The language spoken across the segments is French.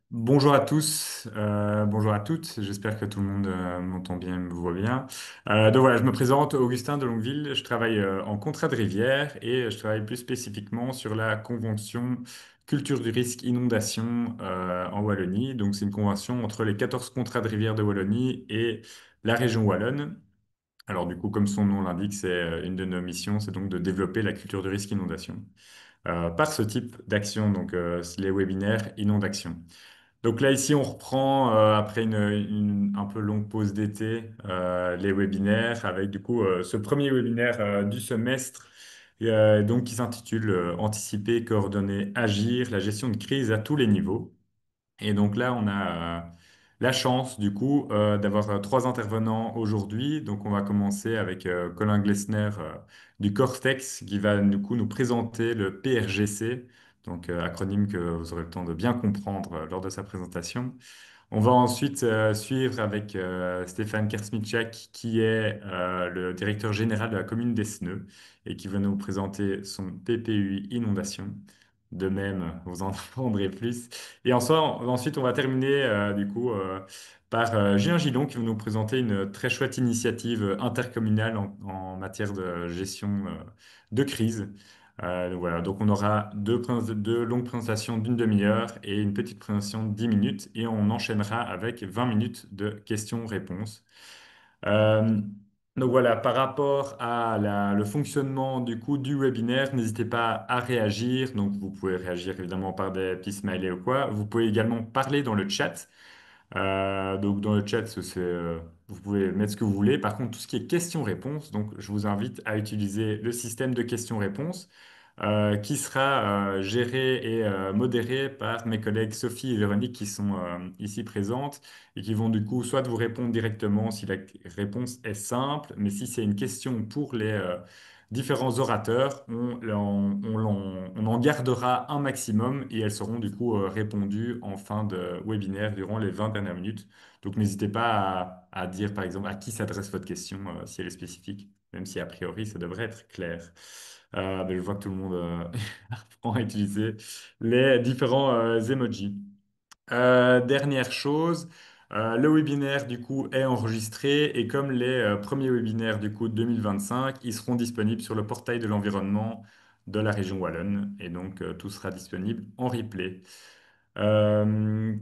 Bonjour à tous, bonjour à toutes. J'espère que tout le monde m'entend bien, me voit bien. Donc voilà, je me présente, Augustin de Longueville. Je travaille en contrat de rivière et je travaille plus spécifiquement sur la convention culture du risque inondation en Wallonie. Donc c'est une convention entre les 14 contrats de rivière de Wallonie et la région wallonne. Alors du coup, comme son nom l'indique, c'est une de nos missions, c'est donc de développer la culture du risque inondation par ce type d'action, donc les webinaires inondation. Donc là, ici, on reprend après une un peu longue pause d'été les webinaires avec du coup ce premier webinaire du semestre donc qui s'intitule Anticiper, coordonner, agir, la gestion de crise à tous les niveaux. Et donc là, on a la chance, du coup, d'avoir trois intervenants aujourd'hui. Donc, on va commencer avec Colin Glessner du Cortex qui va, du coup, nous présenter le PRGC, donc acronyme que vous aurez le temps de bien comprendre lors de sa présentation. On va ensuite suivre avec Stéphane Kersmitchak, qui est le directeur général de la commune d'Esneux et qui va nous présenter son PPUI inondation. De même, vous en entendrez plus. Et ensuite, on va terminer du coup par Julien Gillon qui va nous présenter une très chouette initiative intercommunale en matière de gestion de crise. Donc voilà, donc on aura deux longues présentations d'une demi-heure et une petite présentation de 10 minutes et on enchaînera avec 20 minutes de questions-réponses. Euh, donc voilà, par rapport à le fonctionnement du coup du webinaire, n'hésitez pas à réagir. Donc vous pouvez réagir évidemment par des petits smileys ou quoi. Vous pouvez également parler dans le chat. Donc dans le chat, vous pouvez mettre ce que vous voulez. Par contre, tout ce qui est questions-réponses, donc je vous invite à utiliser le système de questions-réponses qui sera géré et modéré par mes collègues Sophie et Véronique qui sont ici présentes et qui vont du coup soit vous répondre directement si la réponse est simple, mais si c'est une question pour les différents orateurs, on en gardera un maximum et elles seront du coup répondues en fin de webinaire durant les 20 dernières minutes. Donc n'hésitez pas à dire par exemple à qui s'adresse votre question si elle est spécifique, même si a priori ça devrait être clair. Mais je vois que tout le monde apprend à utiliser les différents emojis. Dernière chose, le webinaire du coup est enregistré et comme les premiers webinaires du coup de 2025, ils seront disponibles sur le portail de l'environnement de la région Wallonne et donc tout sera disponible en replay. Euh,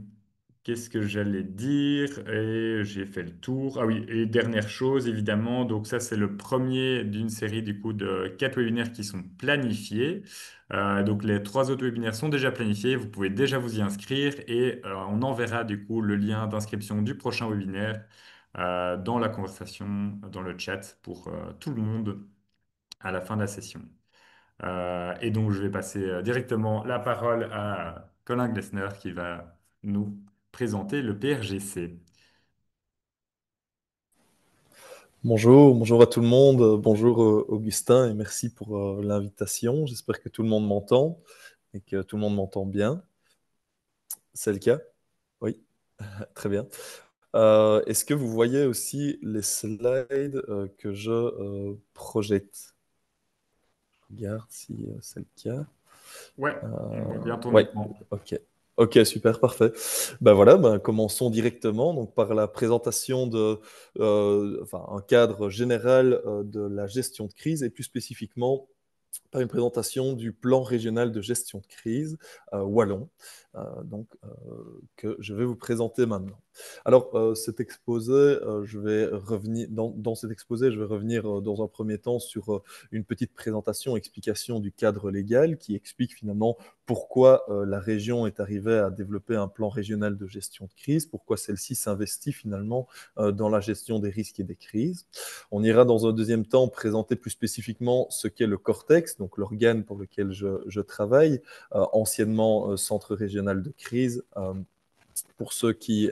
Qu'est-ce que j'allais dire? Et j'ai fait le tour. Ah oui, et dernière chose, évidemment, donc ça c'est le premier d'une série du coup de quatre webinaires qui sont planifiés. Donc les trois autres webinaires sont déjà planifiés, vous pouvez déjà vous y inscrire et on enverra du coup le lien d'inscription du prochain webinaire dans la conversation, dans le chat pour tout le monde à la fin de la session. Et donc, je vais passer directement la parole à Colin Glessner qui va nous présenter le PRGC. Bonjour, bonjour à tout le monde, bonjour Augustin et merci pour l'invitation. J'espère que tout le monde m'entend et que tout le monde m'entend bien. C'est le cas? Oui, très bien. Est-ce que vous voyez aussi les slides que je projette? Je regarde si c'est le cas. Ouais, on voit bien ton Ouais, écran. ok. Ok, super, parfait. Ben voilà, ben commençons directement donc par la présentation de, enfin, un cadre général de la gestion de crise et plus spécifiquement par une présentation du plan régional de gestion de crise wallon, que je vais vous présenter maintenant. Alors, cet exposé, je vais revenir dans cet exposé, je vais revenir dans un premier temps sur une petite présentation, explication du cadre légal qui explique finalement pourquoi la région est arrivée à développer un plan régional de gestion de crise, pourquoi celle-ci s'investit finalement dans la gestion des risques et des crises. On ira dans un deuxième temps présenter plus spécifiquement ce qu'est le Cortex, donc l'organe pour lequel je travaille, anciennement Centre régional de crise. Pour ceux qui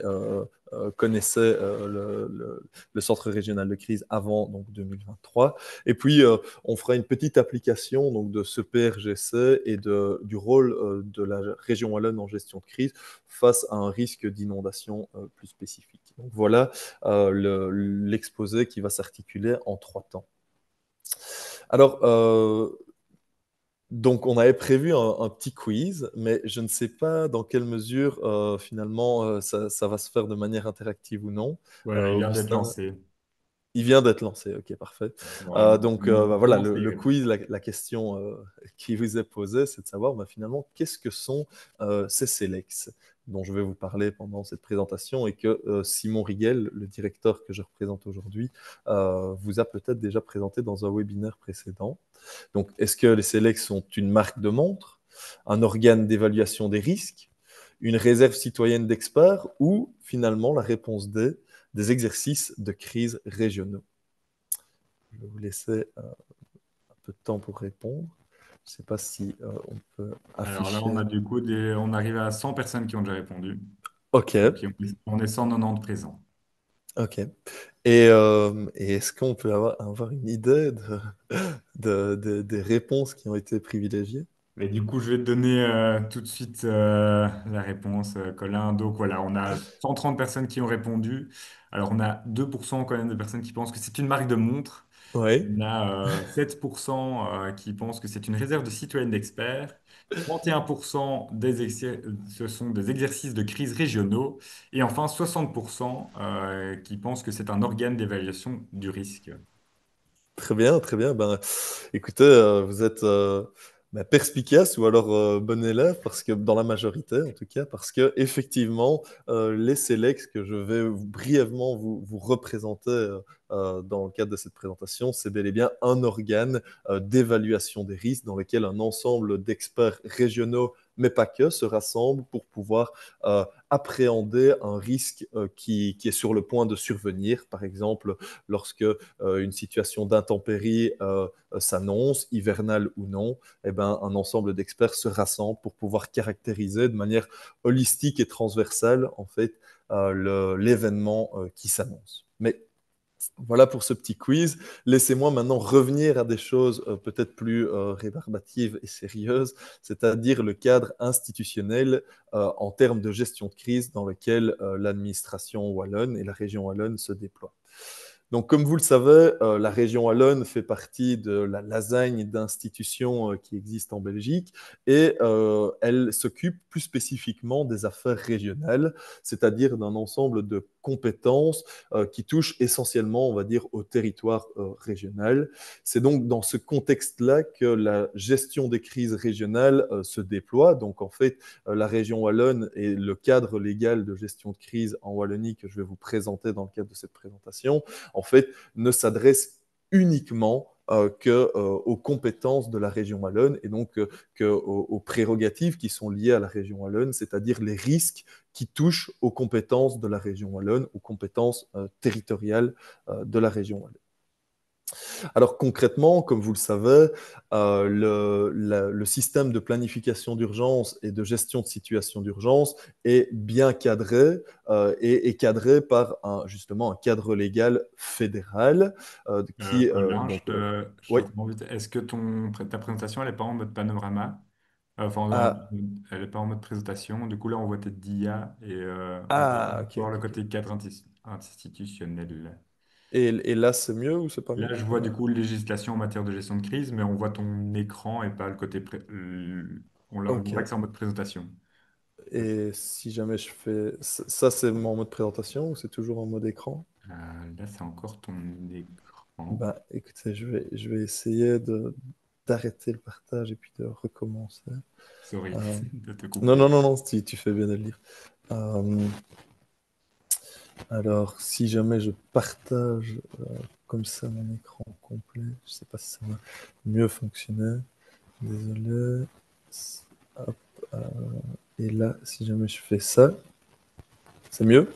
connaissaient le centre régional de crise avant donc 2023. Et puis, on fera une petite application donc, de ce PRGC et du rôle de la région wallonne en gestion de crise face à un risque d'inondation plus spécifique. Donc, voilà l'exposé qui va s'articuler en trois temps. Alors, Donc, on avait prévu un petit quiz, mais je ne sais pas dans quelle mesure, finalement, ça va se faire de manière interactive ou non. Voilà, il vient d'être Augustin, lancé. il vient d'être lancé, ok, parfait. Voilà, Donc, bah, voilà, commence le les règles. quiz, la question qui vous est posée, c'est de savoir bah, finalement qu'est-ce que sont ces Selex dont je vais vous parler pendant cette présentation et que Simon Riguel, le directeur que je représente aujourd'hui, vous a peut-être déjà présenté dans un webinaire précédent. Donc, est-ce que les Selex sont une marque de montre, un organe d'évaluation des risques, une réserve citoyenne d'experts ou finalement la réponse D, des exercices de crise régionaux? Je vais vous laisser un peu de temps pour répondre. Je ne sais pas si on peut Alors là, on afficher. a du coup on arrive à 100 personnes qui ont déjà répondu. Ok, Et puis on est 190 présents. ok. Et est-ce qu'on peut avoir une idée des réponses qui ont été privilégiées? Et du coup, je vais te donner tout de suite la réponse, Colin. Donc voilà, on a 130 personnes qui ont répondu. Alors on a 2% quand même de personnes qui pensent que c'est une marque de montre. Oui, On a 7% qui pensent que c'est une réserve de citoyens d'experts. 31% ce sont des exercices de crise régionaux. Et enfin 60% qui pensent que c'est un organe d'évaluation du risque. très bien, très bien. Ben, écoutez, vous êtes ben, perspicace ou alors bon élève, parce que dans la majorité en tout cas, parce que effectivement, les sélects que je vais brièvement vous représenter dans le cadre de cette présentation, c'est bel et bien un organe d'évaluation des risques dans lequel un ensemble d'experts régionaux, mais pas que, se rassemblent pour pouvoir appréhender un risque qui est sur le point de survenir. Par exemple, lorsque une situation d'intempérie s'annonce, hivernale ou non, eh ben, un ensemble d'experts se rassemble pour pouvoir caractériser de manière holistique et transversale en fait l'événement qui s'annonce. Mais voilà pour ce petit quiz. Laissez-moi maintenant revenir à des choses peut-être plus rébarbatives et sérieuses, c'est-à-dire le cadre institutionnel en termes de gestion de crise dans lequel l'administration wallonne et la région wallonne se déploient. Donc, comme vous le savez, la région wallonne fait partie de la lasagne d'institutions qui existent en Belgique et elle s'occupe plus spécifiquement des affaires régionales, c'est-à-dire d'un ensemble de compétences qui touchent essentiellement, on va dire, au territoire régional. C'est donc dans ce contexte-là que la gestion des crises régionales se déploie. Donc, en fait, la région wallonne et le cadre légal de gestion de crise en Wallonie que je vais vous présenter dans le cadre de cette présentation en fait, ne s'adresse uniquement aux compétences de la région wallonne et donc aux prérogatives qui sont liées à la région wallonne, c'est-à-dire les risques qui touchent aux compétences de la région wallonne, aux compétences territoriales de la région wallonne. Alors concrètement, comme vous le savez, le système de planification d'urgence et de gestion de situation d'urgence est bien cadré et est cadré par justement un cadre légal fédéral qui Colin, donc je oui. t'interromps vite. Est-ce que ta présentation, elle n'est pas en mode panorama? Enfin, Ah, elle n'est pas en mode présentation. Du coup, là, on voit tête d'IA et on voit ok, encore le ok, ok. côté cadre institutionnel. Et là, c'est mieux ou c'est pas Là, mieux? je vois du coup législation en matière de gestion de crise, mais on voit ton écran et pas le côté. On Ok. voit que c'est en mode présentation. Et si jamais je fais ça, c'est mon mode présentation ou c'est toujours en mode écran? Là, c'est encore ton écran. Bah, écoutez, je vais essayer d'arrêter le partage et puis de recommencer. Sorry Euh, de te non, couper. non, non, non, tu fais bien de le dire. Euh, alors, si jamais je partage comme ça mon écran complet, je sais pas si ça va mieux fonctionner. Désolé. Hop, euh, et là, si jamais je fais ça, c'est mieux?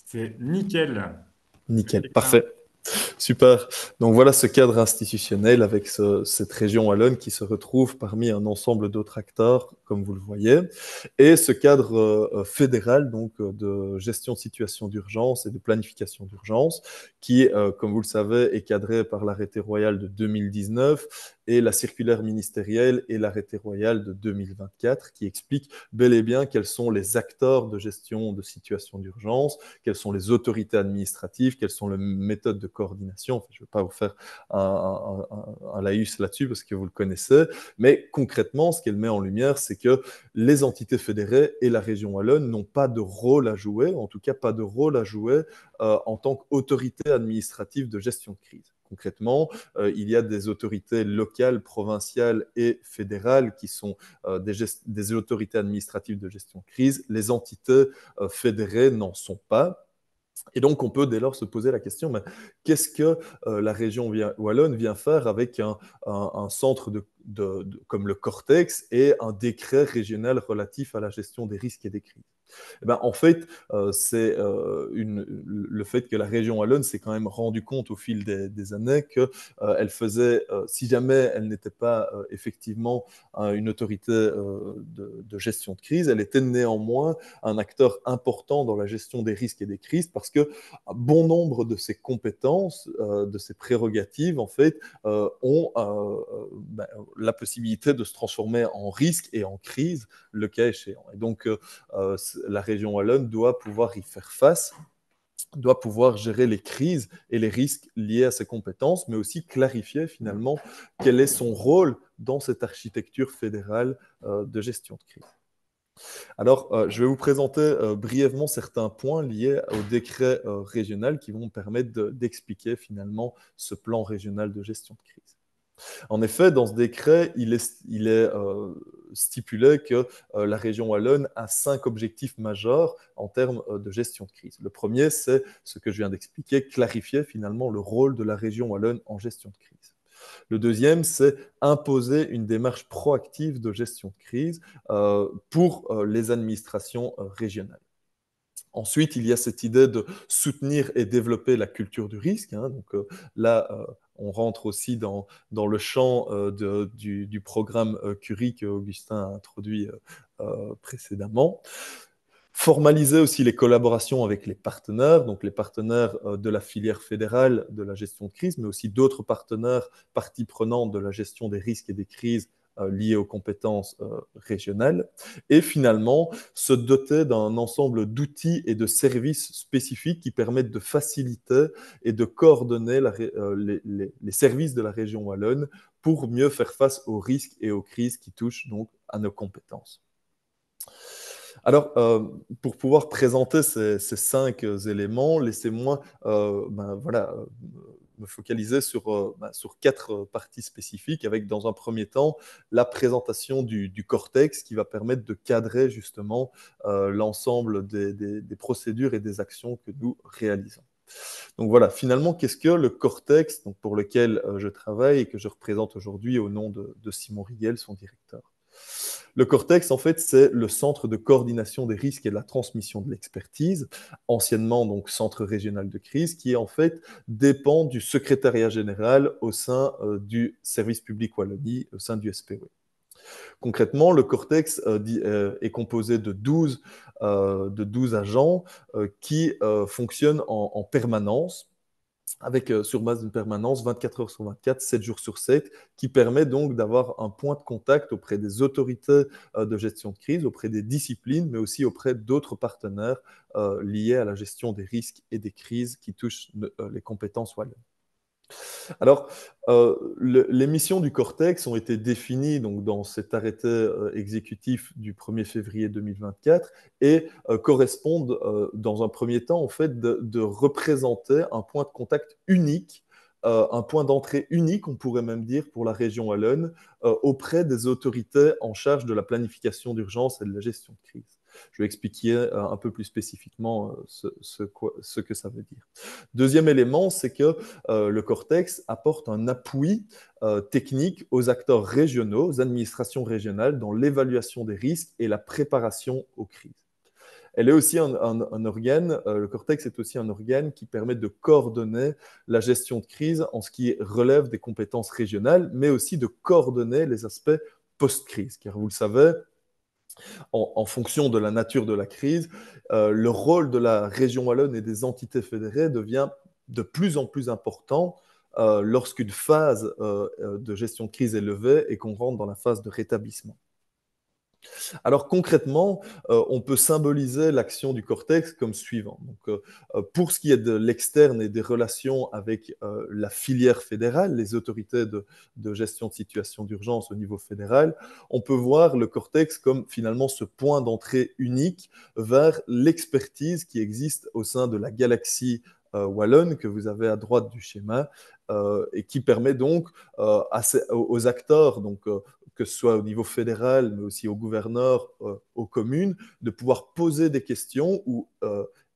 C'est nickel. Nickel, Excellent. parfait. Super. Donc voilà ce cadre institutionnel avec cette région wallonne qui se retrouve parmi un ensemble d'autres acteurs, comme vous le voyez, et ce cadre fédéral donc de gestion de situation d'urgence et de planification d'urgence qui, comme vous le savez, est cadré par l'arrêté royal de 2019 et la circulaire ministérielle et l'arrêté royal de 2024 qui expliquent bel et bien quels sont les acteurs de gestion de situation d'urgence, quelles sont les autorités administratives, quelles sont les méthodes de coordination. Enfin, je ne vais pas vous faire un laïus là-dessus parce que vous le connaissez, mais concrètement, ce qu'elle met en lumière, c'est que les entités fédérées et la région wallonne n'ont pas de rôle à jouer, en tout cas pas de rôle à jouer en tant qu'autorité administrative de gestion de crise. Concrètement, il y a des autorités locales, provinciales et fédérales qui sont des autorités administratives de gestion de crise. Les entités fédérées n'en sont pas. Et donc, on peut dès lors se poser la question, mais qu'est-ce que la région wallonne vient faire avec un centre comme le Cortex et un décret régional relatif à la gestion des risques et des crises? Eh ben, en fait, c'est le fait que la région wallonne s'est quand même rendu compte au fil des années que elle faisait, si jamais elle n'était pas effectivement une autorité de gestion de crise, elle était néanmoins un acteur important dans la gestion des risques et des crises parce que bon nombre de ses compétences, de ses prérogatives, en fait, ont ben, la possibilité de se transformer en risque et en crise, le cas échéant. Et donc, la région wallonne doit pouvoir y faire face, doit pouvoir gérer les crises et les risques liés à ses compétences, mais aussi clarifier finalement quel est son rôle dans cette architecture fédérale de gestion de crise. Alors, je vais vous présenter brièvement certains points liés au décret régional qui vont permettre d'expliquer finalement ce plan régional de gestion de crise. En effet, dans ce décret, il est stipulé que la région wallonne a 5 objectifs majeurs en termes de gestion de crise. Le premier, c'est ce que je viens d'expliquer, clarifier finalement le rôle de la région wallonne en gestion de crise. Le deuxième, c'est imposer une démarche proactive de gestion de crise pour les administrations régionales. Ensuite, il y a cette idée de soutenir et développer la culture du risque. Hein. Donc là, on rentre aussi dans le champ du programme Curie que Augustin a introduit précédemment. Formaliser aussi les collaborations avec les partenaires, donc les partenaires de la filière fédérale de la gestion de crise, mais aussi d'autres partenaires, parties prenantes de la gestion des risques et des crises liées aux compétences régionales. Et finalement, se doter d'un ensemble d'outils et de services spécifiques qui permettent de faciliter et de coordonner les services de la région wallonne pour mieux faire face aux risques et aux crises qui touchent donc à nos compétences. Alors, pour pouvoir présenter ces 5 éléments, laissez-moi me focaliser sur 4 parties spécifiques, avec dans un premier temps la présentation du cortex qui va permettre de cadrer justement l'ensemble des procédures et des actions que nous réalisons. Donc voilà, finalement, qu'est-ce que le cortex donc pour lequel je travaille et que je représente aujourd'hui au nom de Simon Riguel, son directeur? Le Cortex, en fait, c'est le centre de coordination des risques et de la transmission de l'expertise, anciennement donc centre régional de crise, qui en fait dépend du secrétariat général au sein du service public Wallonie, au sein du SPW. Concrètement, le Cortex est composé de 12 agents qui fonctionnent en permanence avec sur base d'une permanence 24 heures sur 24, 7 jours sur 7, qui permet donc d'avoir un point de contact auprès des autorités de gestion de crise, auprès des disciplines, mais aussi auprès d'autres partenaires liés à la gestion des risques et des crises qui touchent les compétences wallonnes. Alors, les missions du Cortex ont été définies donc, dans cet arrêté exécutif du 1er février 2024 et correspondent, dans un premier temps, en fait, de représenter un point de contact unique, un point d'entrée unique, on pourrait même dire, pour la région wallonne, auprès des autorités en charge de la planification d'urgence et de la gestion de crise. Je vais expliquer un peu plus spécifiquement ce que ça veut dire. Deuxième élément, c'est que le Cortex apporte un appui technique aux acteurs régionaux, aux administrations régionales dans l'évaluation des risques et la préparation aux crises. Elle est aussi un organe, le Cortex est aussi un organe qui permet de coordonner la gestion de crise en ce qui relève des compétences régionales, mais aussi de coordonner les aspects post-crise. Car vous le savez, en fonction de la nature de la crise, le rôle de la région wallonne et des entités fédérées devient de plus en plus important lorsqu'une phase de gestion de crise est levée et qu'on rentre dans la phase de rétablissement. Alors concrètement, on peut symboliser l'action du cortex comme suivant. Donc, pour ce qui est de l'externe et des relations avec la filière fédérale, les autorités de gestion de situation d'urgence au niveau fédéral, on peut voir le cortex comme finalement ce point d'entrée unique vers l'expertise qui existe au sein de la galaxie wallonne que vous avez à droite du schéma et qui permet donc aux acteurs, donc que ce soit au niveau fédéral, mais aussi aux gouverneurs, aux communes, de pouvoir poser des questions ou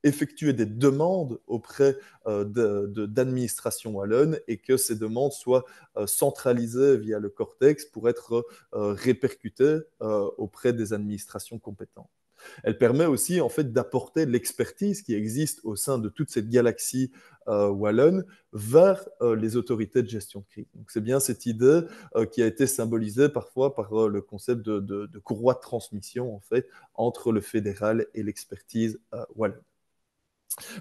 effectuer des demandes auprès d'administration wallonne et que ces demandes soient centralisées via le cortex pour être répercutées auprès des administrations compétentes. Elle permet aussi en fait d'apporter l'expertise qui existe au sein de toute cette galaxie wallonne vers les autorités de gestion de crise. Donc c'est bien cette idée qui a été symbolisée parfois par le concept de courroie de transmission en fait entre le fédéral et l'expertise wallonne.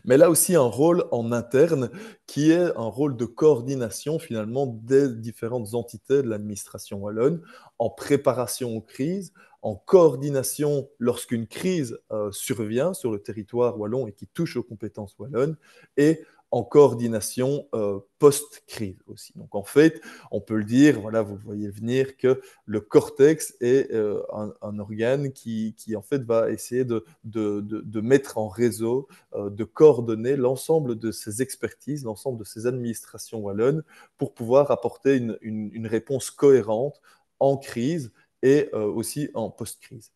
Mais là aussi un rôle en interne qui est un rôle de coordination finalement des différentes entités de l'administration wallonne en préparation aux crises, en coordination lorsqu'une crise survient sur le territoire wallon et qui touche aux compétences wallonnes, et en coordination post-crise aussi. Donc en fait, on peut le dire, voilà, vous le voyez venir, que le cortex est un organe qui en fait va essayer de mettre en réseau, de coordonner l'ensemble de ces expertises, l'ensemble de ces administrations wallonnes pour pouvoir apporter une réponse cohérente en crise et aussi en post-crise.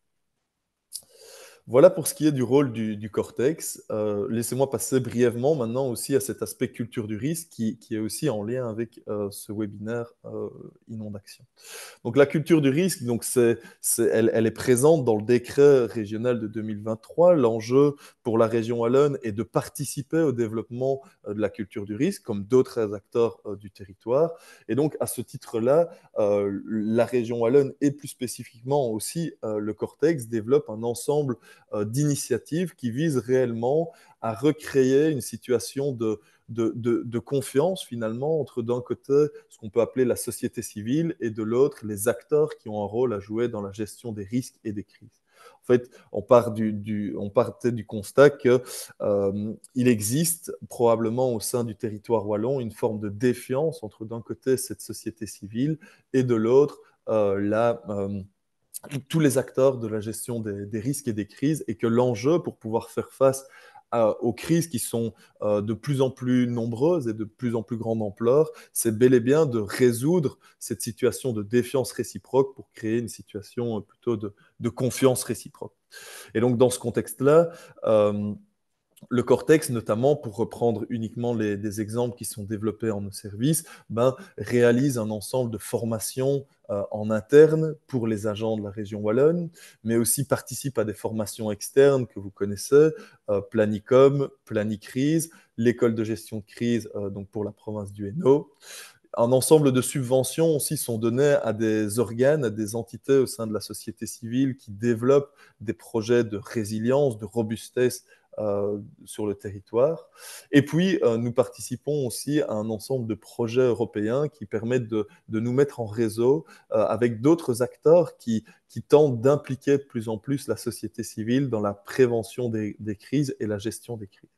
Voilà pour ce qui est du rôle du cortex. Laissez-moi passer brièvement maintenant aussi à cet aspect culture du risque qui est aussi en lien avec ce webinaire Inondation. Donc la culture du risque, donc elle est présente dans le décret régional de 2023. L'enjeu pour la région wallonne est de participer au développement de la culture du risque, comme d'autres acteurs du territoire. Et donc à ce titre-là, la région wallonne et plus spécifiquement aussi le Cortex développe un ensemble d'initiatives qui visent réellement à recréer une situation de confiance finalement entre d'un côté ce qu'on peut appeler la société civile et de l'autre les acteurs qui ont un rôle à jouer dans la gestion des risques et des crises. En fait, on partait du constat qu'il existe probablement au sein du territoire wallon une forme de défiance entre d'un côté cette société civile et de l'autre tous les acteurs de la gestion des risques et des crises, et que l'enjeu pour pouvoir faire face aux crises qui sont de plus en plus nombreuses et de plus en plus grande ampleur, c'est bel et bien de résoudre cette situation de défiance réciproque pour créer une situation plutôt de confiance réciproque. Et donc dans ce contexte-là, le cortex, notamment, pour reprendre uniquement des exemples qui sont développés en nos services, réalise un ensemble de formations en interne pour les agents de la région wallonne, mais aussi participe à des formations externes que vous connaissez, Planicom, Planicrise, l'école de gestion de crise donc pour la province du Hainaut. Un ensemble de subventions aussi sont données à des organes, à des entités au sein de la société civile qui développent des projets de résilience, de robustesse sur le territoire. Et puis, nous participons aussi à un ensemble de projets européens qui permettent de nous mettre en réseau avec d'autres acteurs qui tentent d'impliquer de plus en plus la société civile dans la prévention des crises et la gestion des crises.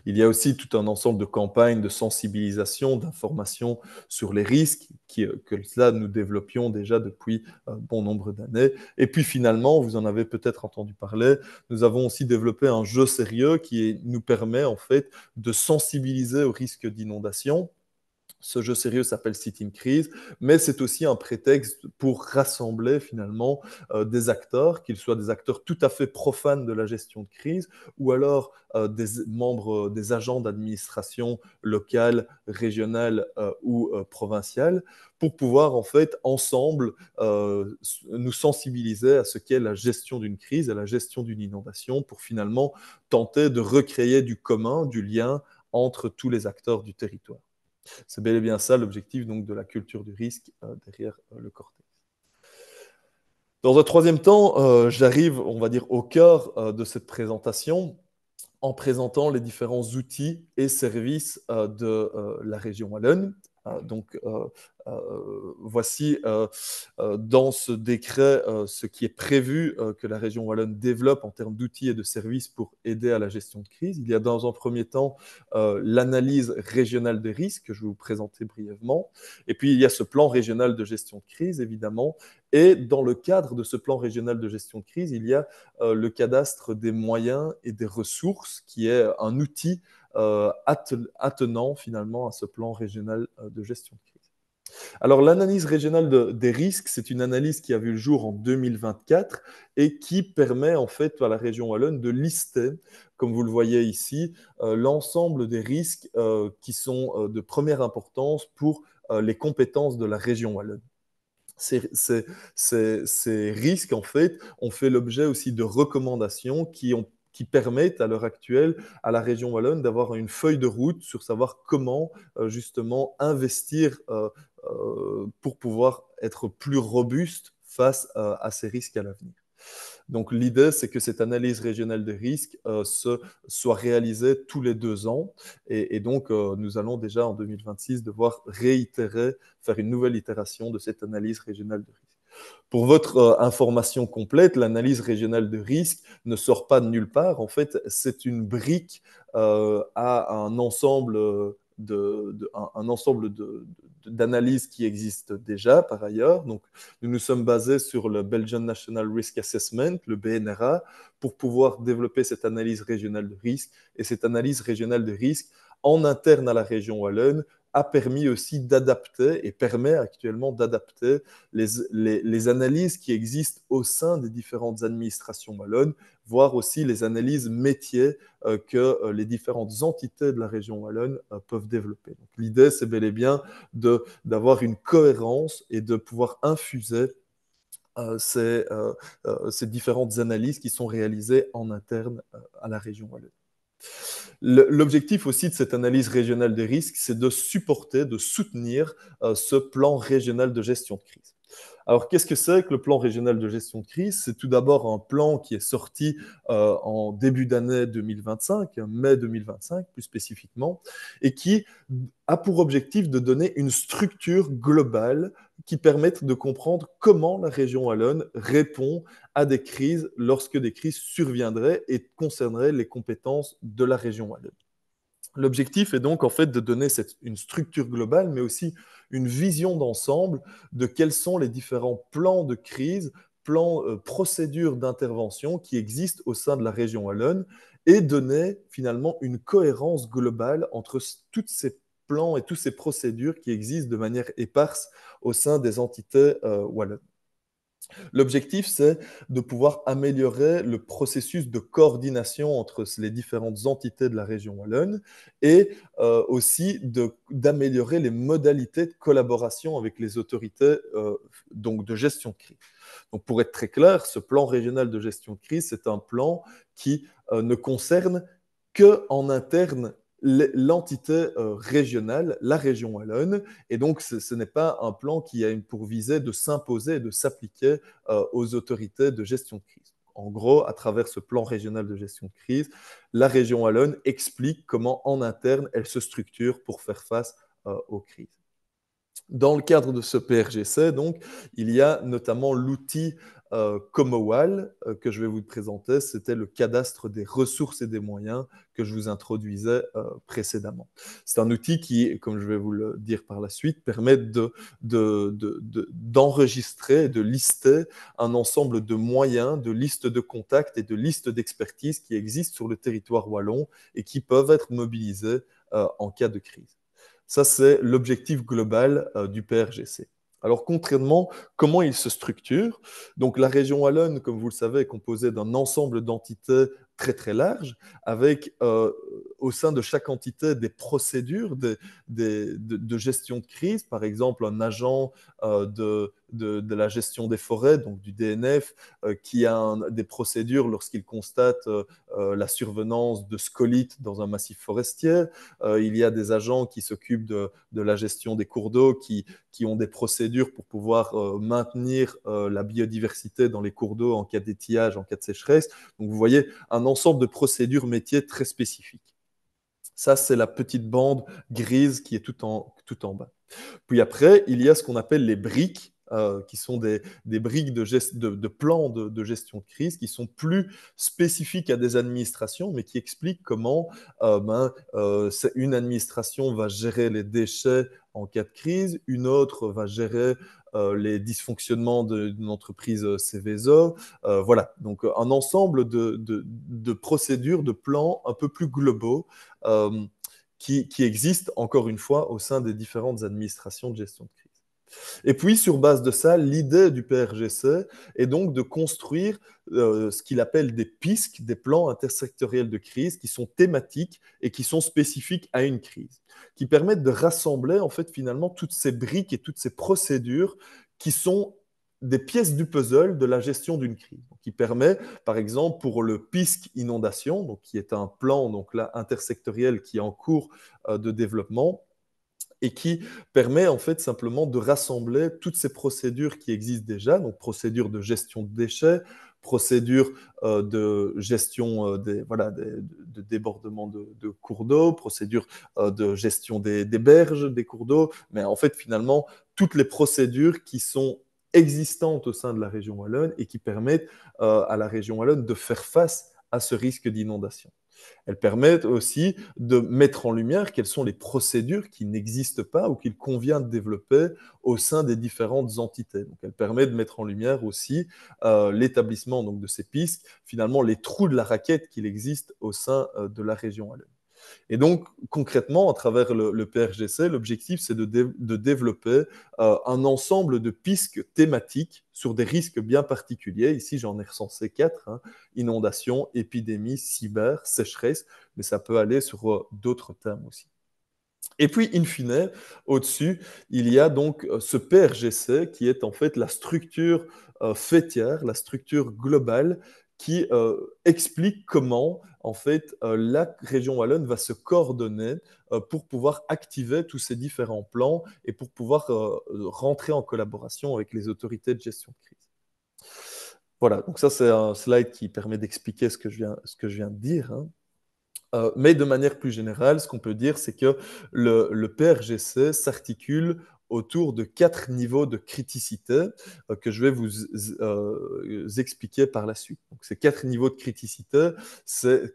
Il y a aussi tout un ensemble de campagnes de sensibilisation, d'information sur les risques que là, nous développions déjà depuis bon nombre d'années. Et puis finalement, vous en avez peut-être entendu parler, nous avons aussi développé un jeu sérieux qui nous permet en fait de sensibiliser au risque d'inondation. Ce jeu sérieux s'appelle Sit-in Crise, mais c'est aussi un prétexte pour rassembler finalement des acteurs, qu'ils soient des acteurs tout à fait profanes de la gestion de crise, ou alors des membres, des agents d'administration locale, régionale ou provinciale, pour pouvoir en fait ensemble nous sensibiliser à ce qu'est la gestion d'une crise, à la gestion d'une inondation, pour finalement tenter de recréer du commun, du lien entre tous les acteurs du territoire. C'est bel et bien ça l'objectif donc de la culture du risque derrière le cortex. Dans un troisième temps, j'arrive, on va dire, au cœur de cette présentation, en présentant les différents outils et services de la région wallonne. Voici dans ce décret ce qui est prévu que la région wallonne développe en termes d'outils et de services pour aider à la gestion de crise. Il y a dans un premier temps l'analyse régionale des risques que je vais vous présenter brièvement. Et puis il y a ce plan régional de gestion de crise, évidemment. Et dans le cadre de ce plan régional de gestion de crise, il y a le cadastre des moyens et des ressources, qui est un outil attenant finalement à ce plan régional de gestion de crise. Alors l'analyse régionale des risques, c'est une analyse qui a vu le jour en 2024 et qui permet en fait à la région wallonne de lister, comme vous le voyez ici, l'ensemble des risques qui sont de première importance pour les compétences de la région wallonne. Ces risques, en fait, ont fait l'objet aussi de recommandations qui permettent à l'heure actuelle à la région wallonne d'avoir une feuille de route sur savoir comment justement investir pour pouvoir être plus robuste face à ces risques à l'avenir. Donc l'idée, c'est que cette analyse régionale des risques soit réalisée tous les 2 ans. Et donc, nous allons déjà en 2026 devoir réitérer, faire une nouvelle itération de cette analyse régionale de risque. Pour votre information complète, l'analyse régionale de risque ne sort pas de nulle part. En fait, c'est une brique à un ensemble d'analyses qui existent déjà par ailleurs. Donc, nous nous sommes basés sur le Belgian National Risk Assessment, le BNRA, pour pouvoir développer cette analyse régionale de risque. Et cette analyse régionale de risque en interne à la région wallonne a permis aussi d'adapter et permet actuellement d'adapter les analyses qui existent au sein des différentes administrations wallonnes, voire aussi les analyses métiers que les différentes entités de la région wallonne peuvent développer. Donc, l'idée, c'est bel et bien d'avoir une cohérence et de pouvoir infuser ces différentes analyses qui sont réalisées en interne à la région wallonne. L'objectif aussi de cette analyse régionale des risques, c'est de supporter, de soutenir ce plan régional de gestion de crise. Alors, qu'est-ce que c'est que le plan régional de gestion de crise? C'est tout d'abord un plan qui est sorti en début d'année 2025, mai 2025 plus spécifiquement, et qui a pour objectif de donner une structure globale qui permette de comprendre comment la région wallonne répond à des crises lorsque des crises surviendraient et concerneraient les compétences de la région wallonne. L'objectif est donc en fait de donner une structure globale, mais aussi une vision d'ensemble de quels sont les différents plans de crise, plans, procédures d'intervention qui existent au sein de la région wallonne et donner finalement une cohérence globale entre tous ces plans et toutes ces procédures qui existent de manière éparse au sein des entités wallonnes. L'objectif, c'est de pouvoir améliorer le processus de coordination entre les différentes entités de la région wallonne et aussi d'améliorer les modalités de collaboration avec les autorités donc de gestion de crise. Donc, pour être très clair, ce plan régional de gestion de crise, c'est un plan qui ne concerne qu'en interne l'entité régionale, la région wallonne, et donc ce n'est pas un plan qui a pour visée de s'imposer et de s'appliquer aux autorités de gestion de crise. En gros, à travers ce plan régional de gestion de crise, la région wallonne explique comment en interne elle se structure pour faire face aux crises. Dans le cadre de ce PRGC, donc, il y a notamment l'outil Comowal que je vais vous présenter. C'était le cadastre des ressources et des moyens que je vous introduisais précédemment. C'est un outil qui, comme je vais vous le dire par la suite, permet d'enregistrer, de lister un ensemble de moyens, de listes de contacts et de listes d'expertise qui existent sur le territoire wallon et qui peuvent être mobilisés en cas de crise. Ça, c'est l'objectif global du PRGC. Alors, contrairement, comment il se structure? Donc, la région wallonne, comme vous le savez, est composée d'un ensemble d'entités très très large, avec au sein de chaque entité des procédures de gestion de crise. Par exemple, un agent de la gestion des forêts, donc du DNF, qui a des procédures lorsqu'il constate la survenance de scolites dans un massif forestier. Il y a des agents qui s'occupent de la gestion des cours d'eau, qui ont des procédures pour pouvoir maintenir la biodiversité dans les cours d'eau en cas d'étiage, en cas de sécheresse. Donc vous voyez un ensemble de procédures métiers très spécifiques. Ça, c'est la petite bande grise qui est tout en bas. Puis après, il y a ce qu'on appelle les briques, qui sont des briques de plans de gestion de crise, qui sont plus spécifiques à des administrations, mais qui expliquent comment une administration va gérer les déchets en cas de crise, une autre va gérer les dysfonctionnements d'une entreprise Céveso. Voilà, donc un ensemble de procédures, de plans un peu plus globaux euh, qui existent, encore une fois, au sein des différentes administrations de gestion de crise. Et puis, sur base de ça, l'idée du PRGC est donc de construire ce qu'il appelle des PISC, des plans intersectoriels de crise, qui sont thématiques et qui sont spécifiques à une crise, qui permettent de rassembler, en fait, finalement, toutes ces briques et toutes ces procédures qui sont des pièces du puzzle de la gestion d'une crise, donc, qui permet, par exemple, pour le PISC inondation, donc, qui est un plan donc là, intersectoriel qui est en cours de développement, et qui permet en fait simplement de rassembler toutes ces procédures qui existent déjà, donc procédures de gestion de déchets, procédures de gestion de débordement de cours d'eau, procédures de gestion des berges des cours d'eau, mais en fait finalement toutes les procédures qui sont existantes au sein de la région wallonne et qui permettent à la région wallonne de faire face à ce risque d'inondation. Elles permettent aussi de mettre en lumière quelles sont les procédures qui n'existent pas ou qu'il convient de développer au sein des différentes entités. Donc, elles permettent de mettre en lumière aussi l'établissement donc, de ces pistes, finalement les trous de la raquette qu'il existe au sein de la région wallonne. Et donc, concrètement, à travers le PRGC, l'objectif, c'est de développer un ensemble de pistes thématiques sur des risques bien particuliers. Ici, j'en ai recensé 4, hein, inondations, épidémies, cyber, sécheresse, mais ça peut aller sur d'autres thèmes aussi. Et puis, in fine, au-dessus, il y a donc ce PRGC qui est en fait la structure fêtière, la structure globale qui explique comment en fait la région wallonne va se coordonner pour pouvoir activer tous ces différents plans et pour pouvoir rentrer en collaboration avec les autorités de gestion de crise. Voilà, donc ça c'est un slide qui permet d'expliquer ce que je viens de dire, hein. Mais de manière plus générale, ce qu'on peut dire, c'est que le PRGC s'articule autour de 4 niveaux de criticité que je vais vous expliquer par la suite. Donc, ces 4 niveaux de criticité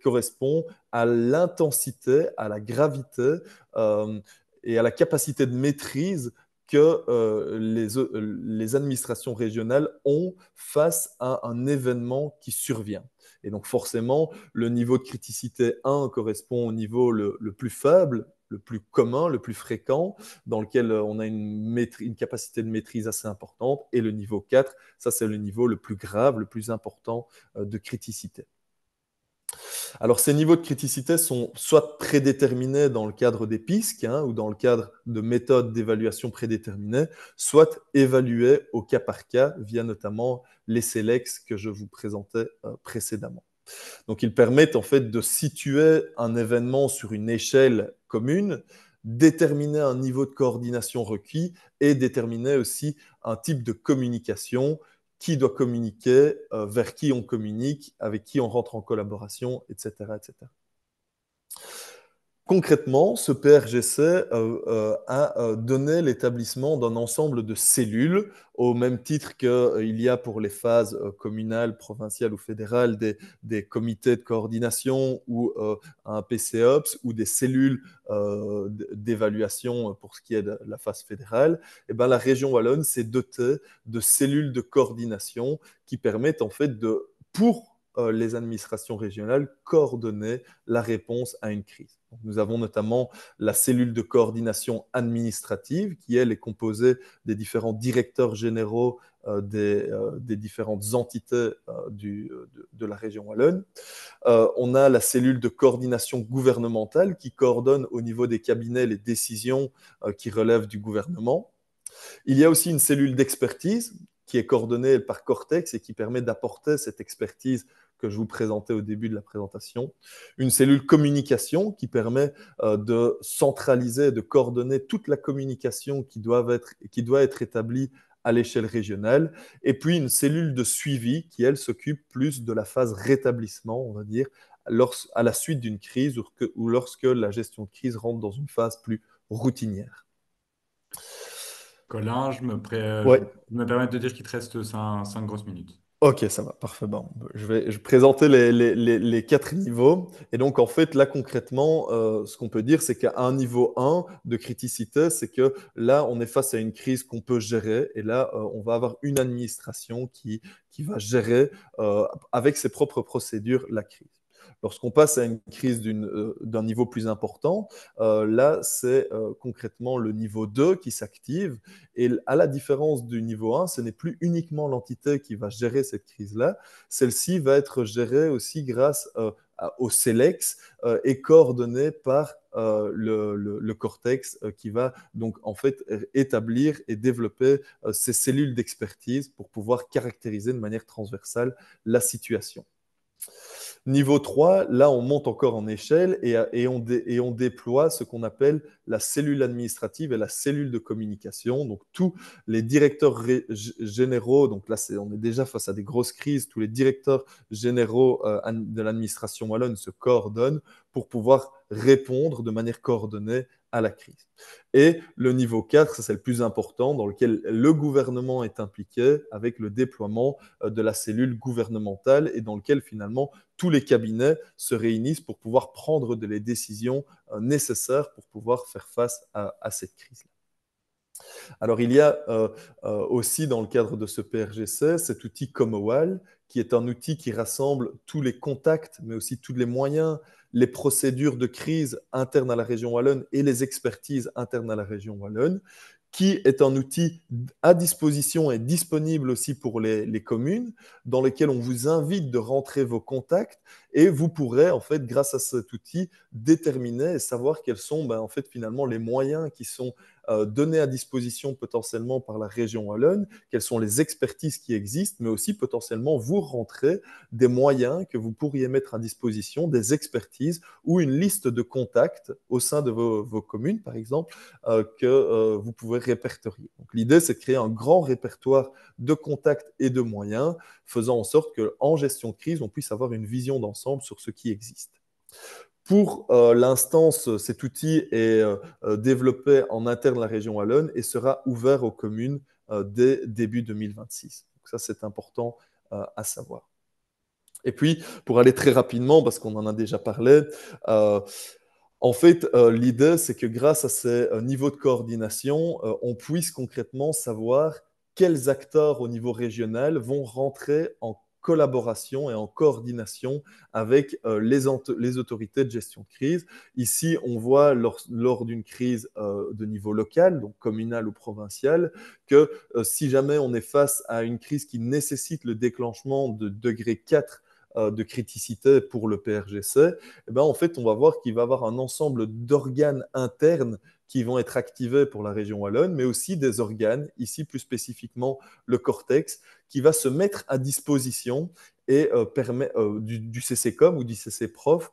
correspondent à l'intensité, à la gravité euh, et à la capacité de maîtrise que les administrations régionales ont face à un événement qui survient. Et donc forcément, le niveau de criticité 1 correspond au niveau le plus faible, le plus commun, le plus fréquent, dans lequel on a une capacité de maîtrise assez importante. Et le niveau 4, ça c'est le niveau le plus grave, le plus important de criticité. Alors, ces niveaux de criticité sont soit prédéterminés dans le cadre des PISC hein, ou dans le cadre de méthodes d'évaluation prédéterminées, soit évalués au cas par cas via notamment les SELEX que je vous présentais précédemment. Donc, ils permettent en fait de situer un événement sur une échelle commune, déterminer un niveau de coordination requis et déterminer aussi un type de communication, qui doit communiquer, vers qui on communique, avec qui on rentre en collaboration, etc. etc. Concrètement, ce PRGC a donné l'établissement d'un ensemble de cellules, au même titre qu'il y a pour les phases communales, provinciales ou fédérales des comités de coordination ou un PCOPS ou des cellules d'évaluation pour ce qui est de la phase fédérale. Et ben, la région wallonne s'est dotée de cellules de coordination qui permettent en fait pour les administrations régionales coordonner la réponse à une crise. Donc, nous avons notamment la cellule de coordination administrative qui, elle, est composée des différents directeurs généraux des différentes entités de la région wallonne. On a la cellule de coordination gouvernementale qui coordonne au niveau des cabinets les décisions qui relèvent du gouvernement. Il y a aussi une cellule d'expertise qui est coordonnée par Cortex et qui permet d'apporter cette expertise que je vous présentais au début de la présentation. Une cellule communication qui permet de centraliser, de coordonner toute la communication qui doit être établie à l'échelle régionale, et puis une cellule de suivi qui, elle, s'occupe plus de la phase rétablissement, on va dire, à la suite d'une crise ou lorsque la gestion de crise rentre dans une phase plus routinière. Colin, je Ouais, me permets de te dire qu'il te reste 5 grosses minutes. ok, ça va, parfait. Bon, je vais présenter les quatre niveaux. Et donc, en fait, là, concrètement, ce qu'on peut dire, c'est qu'à un niveau 1 de criticité, c'est que là, on est face à une crise qu'on peut gérer. Et là, on va avoir une administration qui va gérer avec ses propres procédures la crise. Lorsqu'on passe à une crise d'un niveau plus important, là, c'est concrètement le niveau 2 qui s'active. Et à la différence du niveau 1, ce n'est plus uniquement l'entité qui va gérer cette crise-là. Celle-ci va être gérée aussi grâce au CELEX et coordonnée par le cortex qui va donc en fait établir et développer ces cellules d'expertise pour pouvoir caractériser de manière transversale la situation. Niveau 3, là, on monte encore en échelle et on déploie ce qu'on appelle la cellule administrative et la cellule de communication. Donc, tous les directeurs généraux, donc là, on est déjà face à des grosses crises, tous les directeurs généraux de l'administration wallonne se coordonnent pour pouvoir répondre de manière coordonnée à la crise. Et le niveau 4, c'est le plus important, dans lequel le gouvernement est impliqué avec le déploiement de la cellule gouvernementale et dans lequel finalement tous les cabinets se réunissent pour pouvoir prendre les décisions nécessaires pour pouvoir faire face à cette crise. Alors, il y a aussi dans le cadre de ce PRGC cet outil Comowal, qui est un outil qui rassemble tous les contacts, mais aussi tous les moyens, les procédures de crise internes à la région wallonne et les expertises internes à la région wallonne, qui est un outil à disposition et disponible aussi pour les communes, dans lequel on vous invite de rentrer vos contacts et vous pourrez, en fait, grâce à cet outil, déterminer et savoir quels sont, en fait, finalement, les moyens qui sont donnés à disposition potentiellement par la région wallonne, quelles sont les expertises qui existent, mais aussi potentiellement vous rentrer des moyens que vous pourriez mettre à disposition, des expertises ou une liste de contacts au sein de vos communes, par exemple, que vous pouvez répertorier. Donc, l'idée, c'est de créer un grand répertoire de contacts et de moyens, faisant en sorte qu'en gestion de crise, on puisse avoir une vision d'ensemble sur ce qui existe. Pour l'instance, cet outil est développé en interne de la région wallonne et sera ouvert aux communes dès début 2026. Donc ça, c'est important à savoir. Et puis, pour aller très rapidement, parce qu'on en a déjà parlé, euh, en fait, l'idée, c'est que grâce à ces niveaux de coordination, on puisse concrètement savoir quels acteurs au niveau régional vont rentrer en collaboration et en coordination avec les autorités de gestion de crise. Ici, on voit lors d'une crise de niveau local, donc communal ou provincial, que si jamais on est face à une crise qui nécessite le déclenchement de degré 4 de criticité pour le PRGC, eh ben, en fait, on va voir qu'il va y avoir un ensemble d'organes internes qui vont être activés pour la région wallonne, mais aussi des organes, ici plus spécifiquement le cortex, qui va se mettre à disposition et du CCCOM ou du CCPROF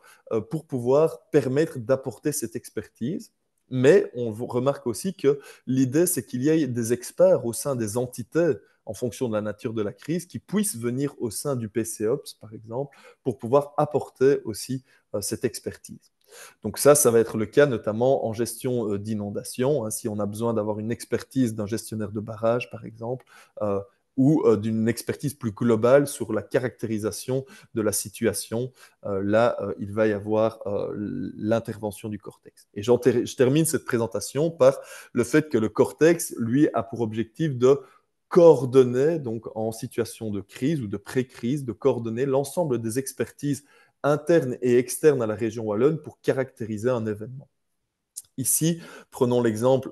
pour pouvoir permettre d'apporter cette expertise. Mais on remarque aussi que l'idée, c'est qu'il y ait des experts au sein des entités en fonction de la nature de la crise, qui puissent venir au sein du PCOPS, par exemple, pour pouvoir apporter aussi cette expertise. Donc ça va être le cas notamment en gestion d'inondation, hein, si on a besoin d'avoir une expertise d'un gestionnaire de barrage, par exemple, ou d'une expertise plus globale sur la caractérisation de la situation. Là, il va y avoir l'intervention du cortex. Et je termine cette présentation par le fait que le cortex, lui, a pour objectif de coordonner, donc en situation de crise ou de pré-crise, de coordonner l'ensemble des expertises internes et externes à la région wallonne pour caractériser un événement. Ici, prenons l'exemple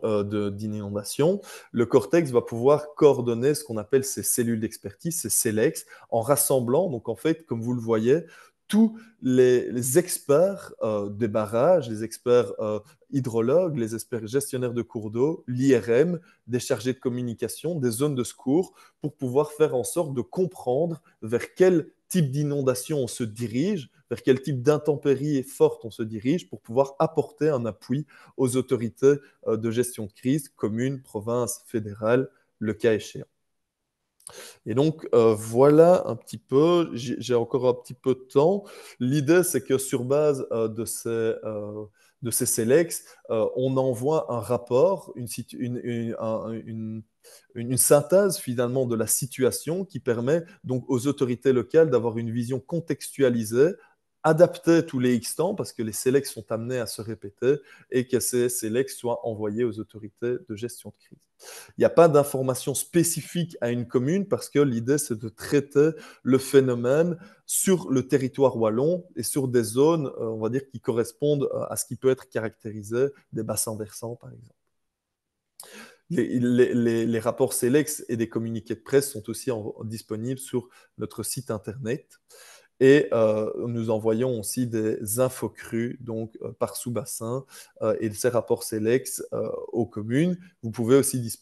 d'une inondation. Le cortex va pouvoir coordonner ce qu'on appelle ces cellules d'expertise, ces CELEX, en rassemblant, donc en fait, comme vous le voyez, tous les experts des barrages, les experts hydrologues, les experts gestionnaires de cours d'eau, l'IRM, des chargés de communication, des zones de secours, pour pouvoir faire en sorte de comprendre vers quel type d'inondation on se dirige, vers quel type d'intempéries fortes on se dirige, pour pouvoir apporter un appui aux autorités de gestion de crise, communes, provinces, fédérales, le cas échéant. Et donc, voilà un petit peu, j'ai encore un petit peu de temps. L'idée, c'est que sur base de ces selects, on envoie un rapport, une synthèse finalement de la situation qui permet donc aux autorités locales d'avoir une vision contextualisée, adapter tous les X temps, parce que les selects sont amenés à se répéter, et que ces selects soient envoyés aux autorités de gestion de crise. Il n'y a pas d'information spécifique à une commune parce que l'idée, c'est de traiter le phénomène sur le territoire wallon et sur des zones, on va dire, qui correspondent à ce qui peut être caractérisé des bassins versants, par exemple. Les rapports SELEX et des communiqués de presse sont aussi disponibles sur notre site internet. Et nous envoyons aussi des infos crues, donc par sous-bassin, et ces rapports SELEX aux communes. Vous pouvez aussi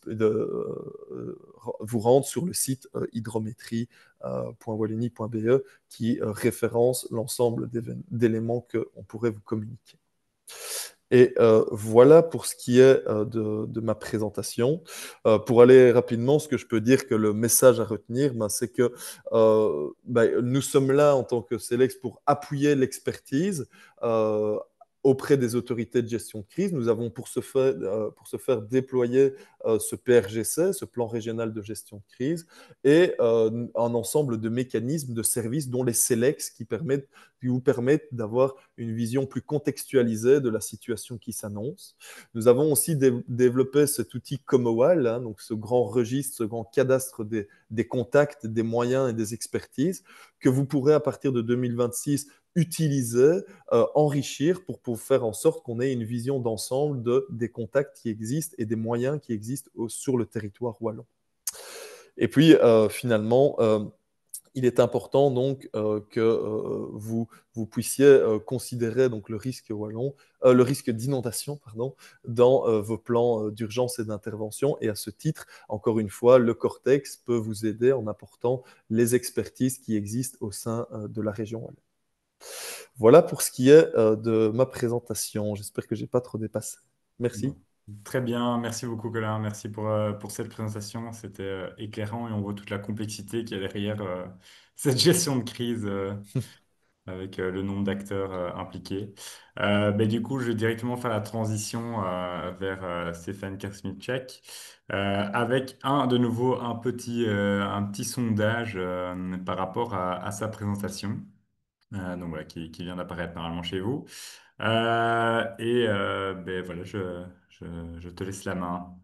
vous rendre sur le site hydrométrie.wallonie.be qui référence l'ensemble d'éléments qu'on pourrait vous communiquer. Et voilà pour ce qui est de ma présentation. Pour aller rapidement, ce que je peux dire que le message à retenir, ben, c'est que nous sommes là en tant que Celex pour appuyer l'expertise auprès des autorités de gestion de crise. Nous avons pour pour ce faire déployer ce PRGC, ce plan régional de gestion de crise, et un ensemble de mécanismes, de services, dont les Celex qui vous permettent d'avoir une vision plus contextualisée de la situation qui s'annonce. Nous avons aussi développé cet outil Comowal, hein, donc ce grand registre, ce grand cadastre des contacts, des moyens et des expertises que vous pourrez à partir de 2026 utiliser, enrichir pour faire en sorte qu'on ait une vision d'ensemble des contacts qui existent et des moyens qui existent sur le territoire wallon. Et puis finalement, il est important donc que vous puissiez considérer donc le risque wallon, le risque d'inondation, pardon, dans vos plans d'urgence et d'intervention. Et à ce titre, encore une fois, le Cortex peut vous aider en apportant les expertises qui existent au sein de la région wallonne. Voilà pour ce qui est de ma présentation. J'espère que j'ai pas trop dépassé. Merci. Bon. Très bien, merci beaucoup Colin, merci pour cette présentation, c'était éclairant et on voit toute la complexité qu'il y a derrière cette gestion de crise avec le nombre d'acteurs impliqués. Du coup, je vais directement faire la transition vers Stéphane Kersmicek avec de nouveau un petit sondage par rapport à sa présentation. Donc voilà, qui vient d'apparaître normalement chez vous. Voilà, je, je te laisse la main.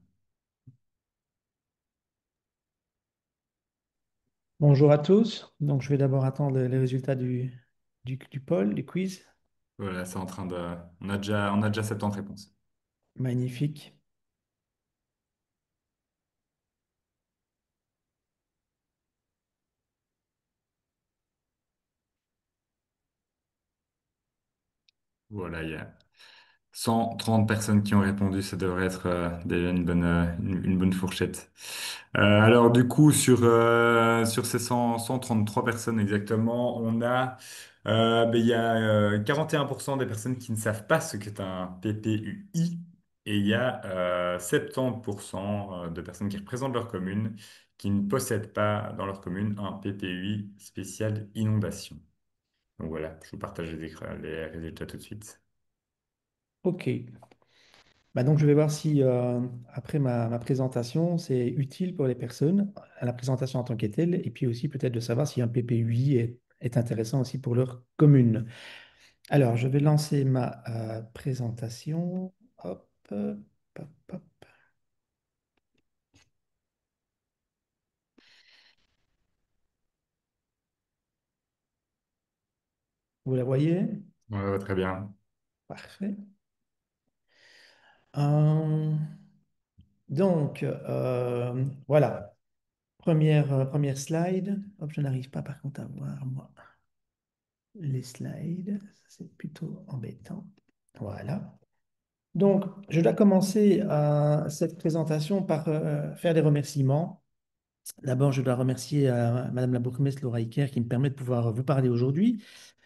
Bonjour à tous. Donc, je vais d'abord attendre les résultats du poll, du quiz. Voilà, c'est en train de. On a déjà 70 réponses. Magnifique. Voilà, il y a 130 personnes qui ont répondu, ça devrait être déjà une bonne fourchette. Alors du coup, sur ces 133 personnes exactement, il y a 41% des personnes qui ne savent pas ce qu'est un PPUI et il y a 70% de personnes qui représentent leur commune qui ne possèdent pas dans leur commune un PPUI spécial inondation. Donc voilà, je vous partage les résultats tout de suite. OK. Donc, je vais voir si, après ma présentation, c'est utile pour les personnes, à la présentation en tant que telle, et puis aussi peut-être de savoir si un PPUI est intéressant aussi pour leur commune. Alors, je vais lancer ma présentation. Hop, hop, hop, hop. Vous la voyez? Ouais, ouais, très bien. Parfait. Euh, voilà. Première slide. Hop, je n'arrive pas par contre à voir, moi, les slides. C'est plutôt embêtant. Voilà. Donc, je dois commencer cette présentation par faire des remerciements. D'abord, je dois remercier Madame la bourgmestre Laura Iker qui me permet de pouvoir vous parler aujourd'hui.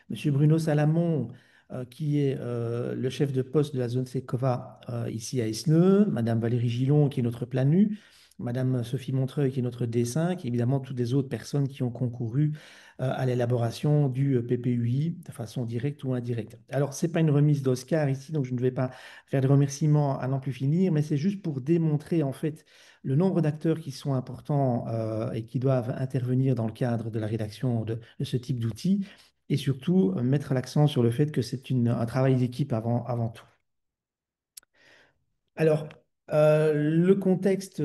Monsieur Bruno Salamon, qui est le chef de poste de la zone Sekova ici à Esneux. Madame Valérie Gillon, qui est notre planu. Madame Sophie Montreuil, qui est notre D5, et évidemment toutes les autres personnes qui ont concouru à l'élaboration du PPUI de façon directe ou indirecte. Alors, ce n'est pas une remise d'Oscar ici, donc je ne vais pas faire de remerciements à n'en plus finir, mais c'est juste pour démontrer en fait le nombre d'acteurs qui sont importants et qui doivent intervenir dans le cadre de la rédaction de ce type d'outils, et surtout mettre l'accent sur le fait que c'est un travail d'équipe avant tout. Alors, le contexte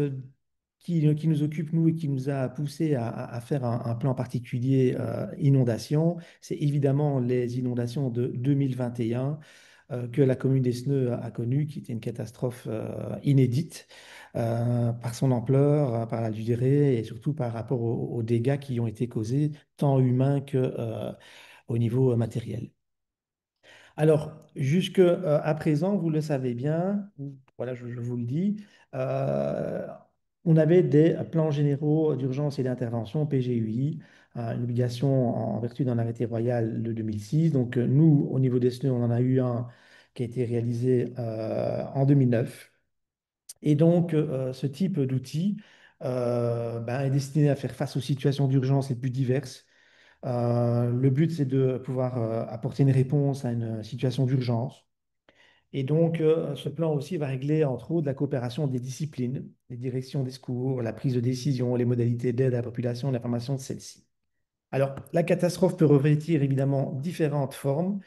qui nous occupe, nous, et qui nous a poussé à faire un plan particulier inondation, c'est évidemment les inondations de 2021 que la commune d'Esneux a connues, qui était une catastrophe inédite par son ampleur, par la durée et surtout par rapport aux dégâts qui ont été causés, tant humains que au niveau matériel. Alors, jusque à présent, vous le savez bien, voilà, je vous le dis, euh, on avait des plans généraux d'urgence et d'intervention, PGUI, une obligation en vertu d'un arrêté royal de 2006. Donc, nous, au niveau des SNE, on en a eu un qui a été réalisé en 2009. Et donc, ce type d'outil est destiné à faire face aux situations d'urgence les plus diverses. Le but, c'est de pouvoir apporter une réponse à une situation d'urgence. Et donc, ce plan aussi va régler, entre autres, la coopération des disciplines, les directions des secours, la prise de décision, les modalités d'aide à la population, l'information de celle-ci. Alors, la catastrophe peut revêtir évidemment différentes formes.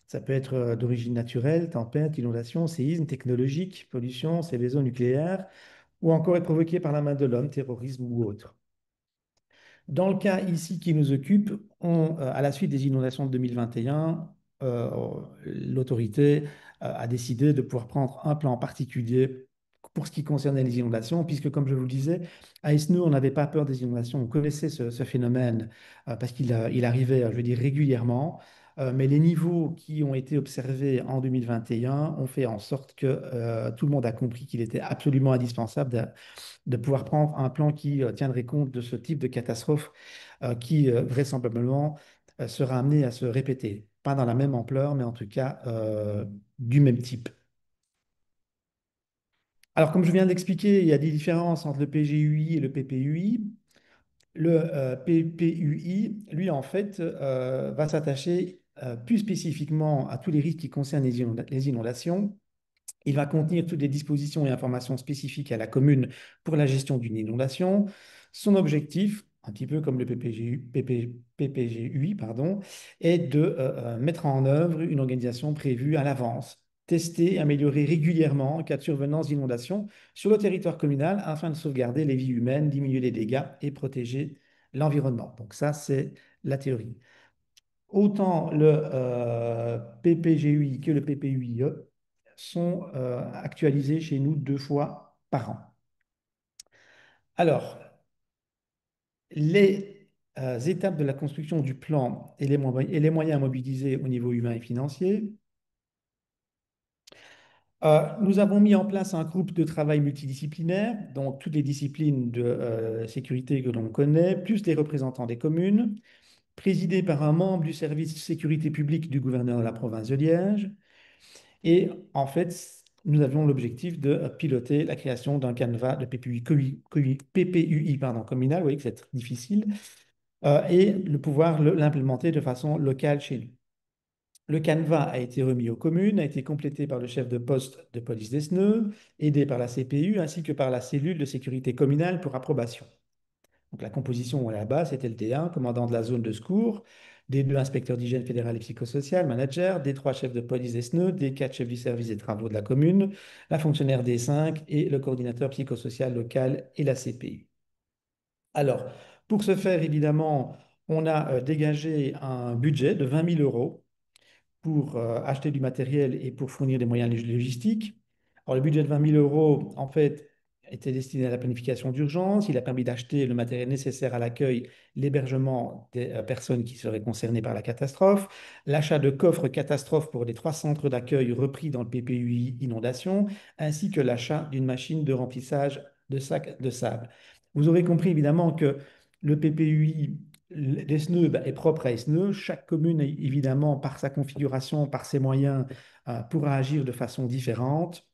Ça peut être d'origine naturelle, tempête, inondation, séisme, technologique, pollution, céveso nucléaire, ou encore être provoquée par la main de l'homme, terrorisme ou autre. Dans le cas ici qui nous occupe, à la suite des inondations de 2021, l'autorité a décidé de pouvoir prendre un plan particulier pour ce qui concernait les inondations, puisque comme je vous le disais, à Esneux, on n'avait pas peur des inondations, on connaissait ce phénomène parce qu'il arrivait, je veux dire, régulièrement. Mais les niveaux qui ont été observés en 2021 ont fait en sorte que tout le monde a compris qu'il était absolument indispensable de pouvoir prendre un plan qui tiendrait compte de ce type de catastrophe qui vraisemblablement sera amené à se répéter. Pas dans la même ampleur, mais en tout cas du même type. Alors, comme je viens d'expliquer, il y a des différences entre le PGUI et le PPUI. Le PPUI, lui, en fait, va s'attacher plus spécifiquement à tous les risques qui concernent les inondations. Il va contenir toutes les dispositions et informations spécifiques à la commune pour la gestion d'une inondation. Son objectif, un petit peu comme le PPGUI, pardon, est de mettre en œuvre une organisation prévue à l'avance, tester et améliorer régulièrement en cas de survenance d'inondation sur le territoire communal afin de sauvegarder les vies humaines, diminuer les dégâts et protéger l'environnement. Donc ça, c'est la théorie. Autant le PPGUI que le PPUIE sont actualisés chez nous 2 fois par an. Alors, les étapes de la construction du plan et les moyens mobilisés au niveau humain et financier. Nous avons mis en place un groupe de travail multidisciplinaire, donc toutes les disciplines de sécurité que l'on connaît, plus les représentants des communes, présidé par un membre du service sécurité publique du gouverneur de la province de Liège. Et en fait, nous avions l'objectif de piloter la création d'un canevas de PPUI communal, vous voyez que c'est très difficile, et de pouvoir l'implémenter de façon locale chez nous. Le canevas a été remis aux communes, a été complété par le chef de poste de police d'Esneux, aidé par la CPU ainsi que par la cellule de sécurité communale pour approbation. Donc la composition à la base, c'était le D1, commandant de la zone de secours, des 2 inspecteurs d'hygiène fédérale et psychosociale, manager, des 3 chefs de police des SNE, des 4 chefs du service des travaux de la commune, la fonctionnaire des 5 et le coordinateur psychosocial local et la CPU. Alors, pour ce faire, évidemment, on a dégagé un budget de 20 000 euros pour acheter du matériel et pour fournir des moyens logistiques. Alors, le budget de 20 000 euros, en fait, était destiné à la planification d'urgence. Il a permis d'acheter le matériel nécessaire à l'accueil, l'hébergement des personnes qui seraient concernées par la catastrophe, l'achat de coffres catastrophes pour les 3 centres d'accueil repris dans le PPUI inondation, ainsi que l'achat d'une machine de remplissage de sacs de sable. Vous aurez compris évidemment que le PPUI l'Esneux est propre à Esneux. Chaque commune, évidemment, par sa configuration, par ses moyens, pourra agir de façon différente.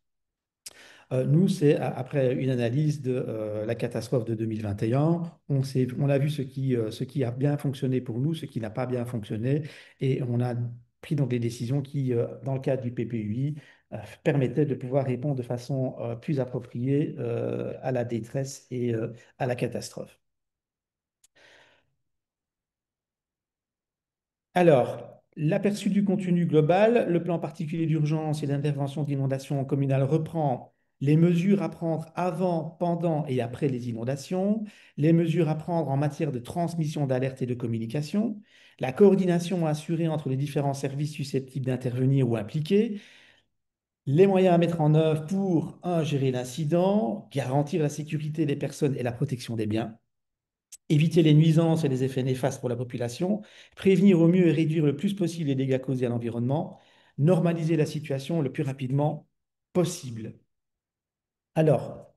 Nous, c'est après une analyse de la catastrophe de 2021, on a vu ce qui a bien fonctionné pour nous, ce qui n'a pas bien fonctionné, et on a pris donc des décisions qui, dans le cadre du PPUI, permettaient de pouvoir répondre de façon plus appropriée à la détresse et à la catastrophe. Alors, l'aperçu du contenu global, le plan particulier d'urgence et d'intervention d'inondation communale reprend les mesures à prendre avant, pendant et après les inondations, les mesures à prendre en matière de transmission d'alerte et de communication, la coordination à assurer entre les différents services susceptibles d'intervenir ou impliqués, les moyens à mettre en œuvre pour, un, gérer l'incident, garantir la sécurité des personnes et la protection des biens, éviter les nuisances et les effets néfastes pour la population, prévenir au mieux et réduire le plus possible les dégâts causés à l'environnement, normaliser la situation le plus rapidement possible. Alors,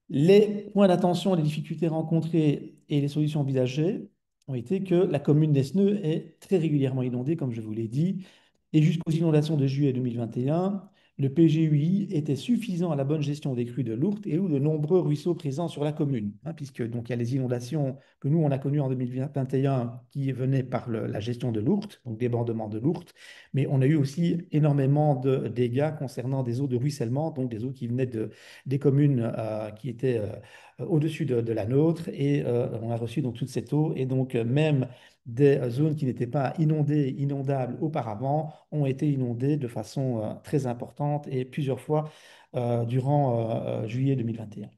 les points d'attention, les difficultés rencontrées et les solutions envisagées ont été que la commune d'Esneux est très régulièrement inondée, comme je vous l'ai dit, et jusqu'aux inondations de juillet 2021, le PGUI était suffisant à la bonne gestion des crues de l'Ourthe et ou de nombreux ruisseaux présents sur la commune, hein, puisque donc il y a les inondations que nous on a connues en 2021 qui venaient par la gestion de l'Ourthe, donc débordement de l'Ourthe, mais on a eu aussi énormément de dégâts concernant des eaux de ruissellement, donc des eaux qui venaient des communes qui étaient au-dessus de la nôtre, et on a reçu donc toute cette eau, et donc même des zones qui n'étaient pas inondées, inondables auparavant, ont été inondées de façon très importante et plusieurs fois durant juillet 2021.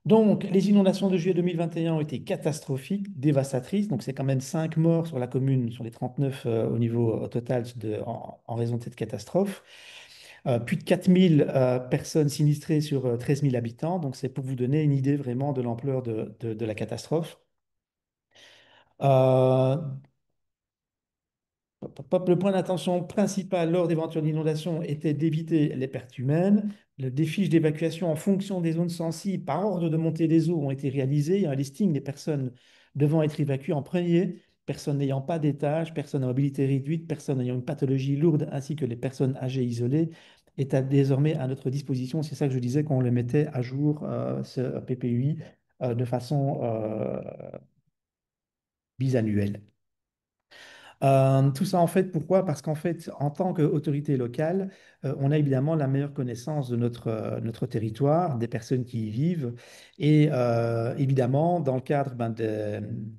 Donc, les inondations de juillet 2021 ont été catastrophiques, dévastatrices. Donc, c'est quand même 5 morts sur la commune, sur les 39 au niveau au total en raison de cette catastrophe. Plus de 4000 personnes sinistrées sur 13 000 habitants. Donc, c'est pour vous donner une idée vraiment de l'ampleur de la catastrophe. Euh, le point d'attention principal lors d'éventuelles inondations était d'éviter les pertes humaines. Des fiches d'évacuation en fonction des zones sensibles par ordre de montée des eaux ont été réalisées. Il y a un listing des personnes devant être évacuées en premier, personnes n'ayant pas d'étage, personnes à mobilité réduite, personnes ayant une pathologie lourde, ainsi que les personnes âgées isolées, est désormais à notre disposition. C'est ça que je disais qu'on le mettait à jour, ce PPUI, de façon bisannuelle. Tout ça, en fait, pourquoi? Parce qu'en fait, en tant qu'autorité locale, on a évidemment la meilleure connaissance de notre territoire, des personnes qui y vivent. Et évidemment, dans le cadre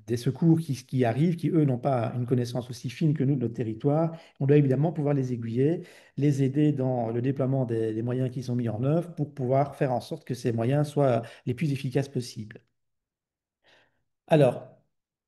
des secours qui arrivent, qui, eux, n'ont pas une connaissance aussi fine que nous de notre territoire, on doit évidemment pouvoir les aiguiller, les aider dans le déploiement des moyens qui sont mis en œuvre pour pouvoir faire en sorte que ces moyens soient les plus efficaces possibles. Alors,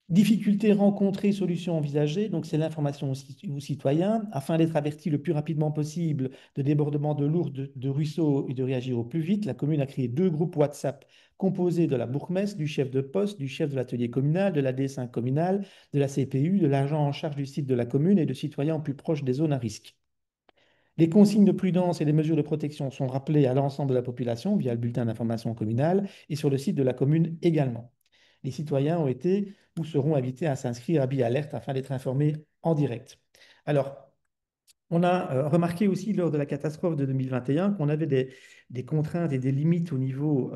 difficultés rencontrées, solutions envisagées, donc c'est l'information aux citoyens, afin d'être avertis le plus rapidement possible de débordements de l'Ourthe, de ruisseaux et de réagir au plus vite. La commune a créé 2 groupes WhatsApp composés de la bourgmestre, du chef de poste, du chef de l'atelier communal, de la D5 communale, de la CPU, de l'agent en charge du site de la commune et de citoyens plus proches des zones à risque. Les consignes de prudence et les mesures de protection sont rappelées à l'ensemble de la population via le bulletin d'information communal et sur le site de la commune également. Les citoyens ont été ou seront invités à s'inscrire à BiAlert afin d'être informés en direct. Alors, on a remarqué aussi lors de la catastrophe de 2021 qu'on avait des contraintes et des limites au niveau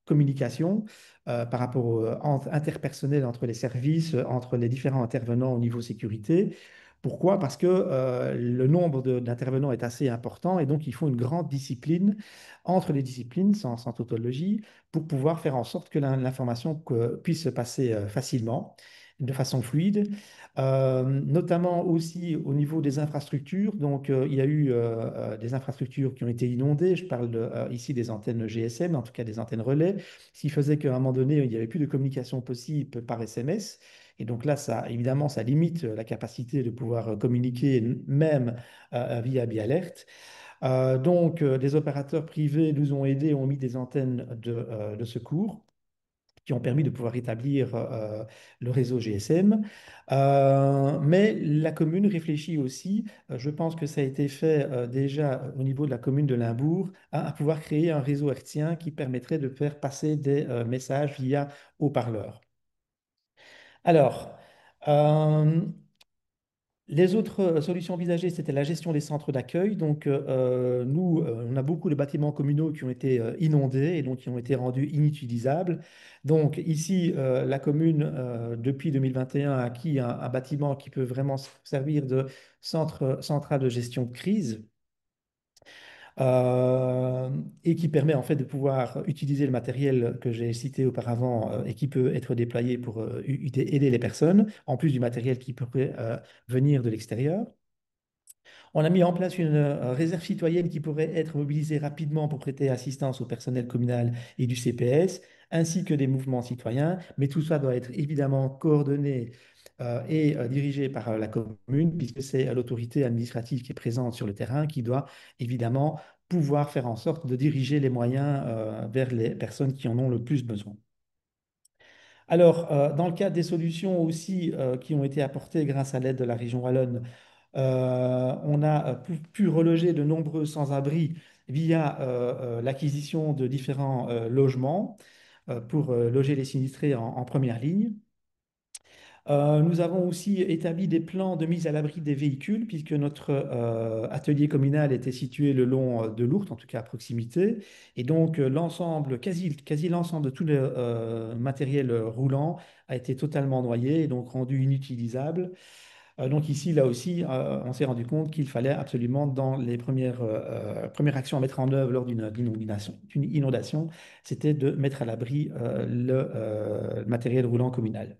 communication par rapport au interpersonnel entre les services, entre les différents intervenants au niveau sécurité. Pourquoi? Parce que le nombre d'intervenants est assez important et donc il faut une grande discipline entre les disciplines, sans tautologie, pour pouvoir faire en sorte que l'information puisse se passer facilement, de façon fluide. Notamment aussi au niveau des infrastructures. Donc, il y a eu des infrastructures qui ont été inondées. Je parle ici des antennes GSM, en tout cas des antennes relais, ce qui faisait qu'à un moment donné, il n'y avait plus de communication possible par SMS. Et donc là, ça, évidemment, ça limite la capacité de pouvoir communiquer même via BiAlert. Donc, des opérateurs privés nous ont aidés, ont mis des antennes de secours qui ont permis de pouvoir établir le réseau GSM. Mais la commune réfléchit aussi, je pense que ça a été fait déjà au niveau de la commune de Limbourg, à pouvoir créer un réseau hertzien qui permettrait de faire passer des messages via haut-parleurs. Alors, euh, Les autres solutions envisagées, c'était la gestion des centres d'accueil. Donc, nous, on a beaucoup de bâtiments communaux qui ont été inondés et donc qui ont été rendus inutilisables. Donc, ici, la commune, depuis 2021, a acquis un bâtiment qui peut vraiment servir de centre central de gestion de crise euh, et qui permet en fait de pouvoir utiliser le matériel que j'ai cité auparavant et qui peut être déployé pour aider les personnes, en plus du matériel qui pourrait venir de l'extérieur. On a mis en place une réserve citoyenne qui pourrait être mobilisée rapidement pour prêter assistance au personnel communal et du CPS, ainsi que des mouvements citoyens. Mais tout ça doit être évidemment coordonné et dirigé par la commune, puisque c'est l'autorité administrative qui est présente sur le terrain qui doit évidemment pouvoir faire en sorte de diriger les moyens vers les personnes qui en ont le plus besoin. Alors, dans le cadre des solutions aussi qui ont été apportées grâce à l'aide de la région Wallonne, on a pu reloger de nombreux sans-abri via l'acquisition de différents logements pour loger les sinistrés en première ligne. Nous avons aussi établi des plans de mise à l'abri des véhicules, puisque notre atelier communal était situé le long de l'Ourthe, en tout cas à proximité. Et donc, quasi l'ensemble de tout le matériel roulant a été totalement noyé et donc rendu inutilisable. Donc ici, là aussi, on s'est rendu compte qu'il fallait absolument, dans les premières actions à mettre en œuvre lors d'une inondation, c'était de mettre à l'abri le matériel roulant communal.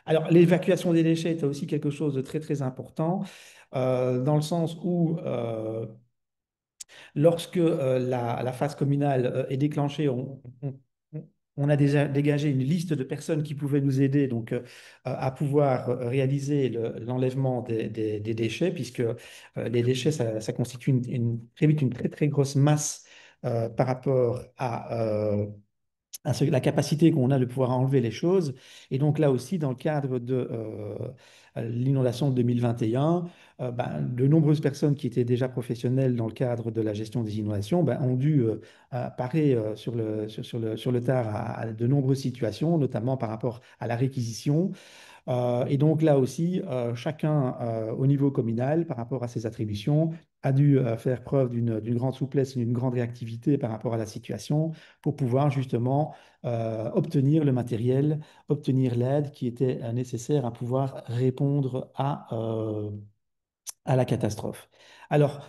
Alors, l'évacuation des déchets est aussi quelque chose de très, très important, dans le sens où lorsque la phase communale est déclenchée, on a déjà dégagé une liste de personnes qui pouvaient nous aider donc, à pouvoir réaliser l'enlèvement des déchets, puisque les déchets, ça constitue très vite une très, très grosse masse par rapport à la capacité qu'on a de pouvoir enlever les choses. Et donc là aussi, dans le cadre de l'inondation de 2021, ben, de nombreuses personnes qui étaient déjà professionnelles dans le cadre de la gestion des inondations ben, ont dû parer sur le tard à de nombreuses situations, notamment par rapport à la réquisition. Et donc là aussi, chacun au niveau communal, par rapport à ses attributions, a dû faire preuve d'une grande souplesse et d'une grande réactivité par rapport à la situation pour pouvoir justement obtenir le matériel, obtenir l'aide qui était nécessaire à pouvoir répondre à la catastrophe. Alors,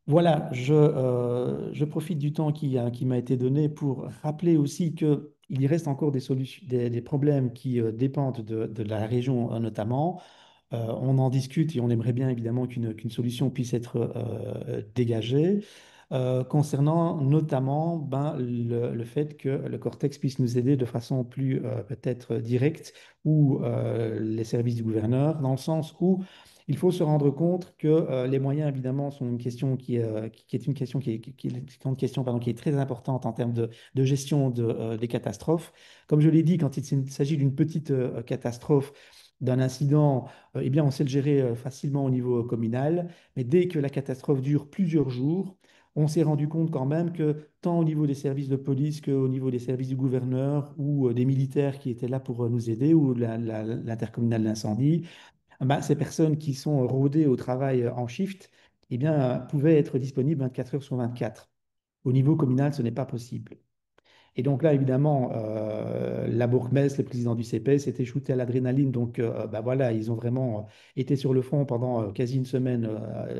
voilà, je profite du temps qui m'a été donné pour rappeler aussi qu'il y reste encore des solutions, des problèmes qui dépendent de la région notamment. On en discute et on aimerait bien évidemment qu'une solution puisse être dégagée. Concernant notamment ben, le fait que le Cortex puisse nous aider de façon plus peut-être directe ou les services du gouverneur, dans le sens où il faut se rendre compte que les moyens, évidemment, sont une question qui est une question qui est une question, pardon, qui est très importante en termes de gestion des catastrophes. Comme je l'ai dit, quand il s'agit d'une petite catastrophe, d'un incident, eh bien, on sait le gérer facilement au niveau communal. Mais dès que la catastrophe dure plusieurs jours, on s'est rendu compte quand même que tant au niveau des services de police qu'au niveau des services du gouverneur ou des militaires qui étaient là pour nous aider ou l'intercommunal d'incendie, bah, ces personnes qui sont rodées au travail en shift, eh bien, pouvaient être disponibles 24 heures sur 24. Au niveau communal, ce n'est pas possible. Et donc là, évidemment, la bourgmestre, le président du CPS, était shooté à l'adrénaline. Donc, bah voilà, ils ont vraiment été sur le front pendant quasi une semaine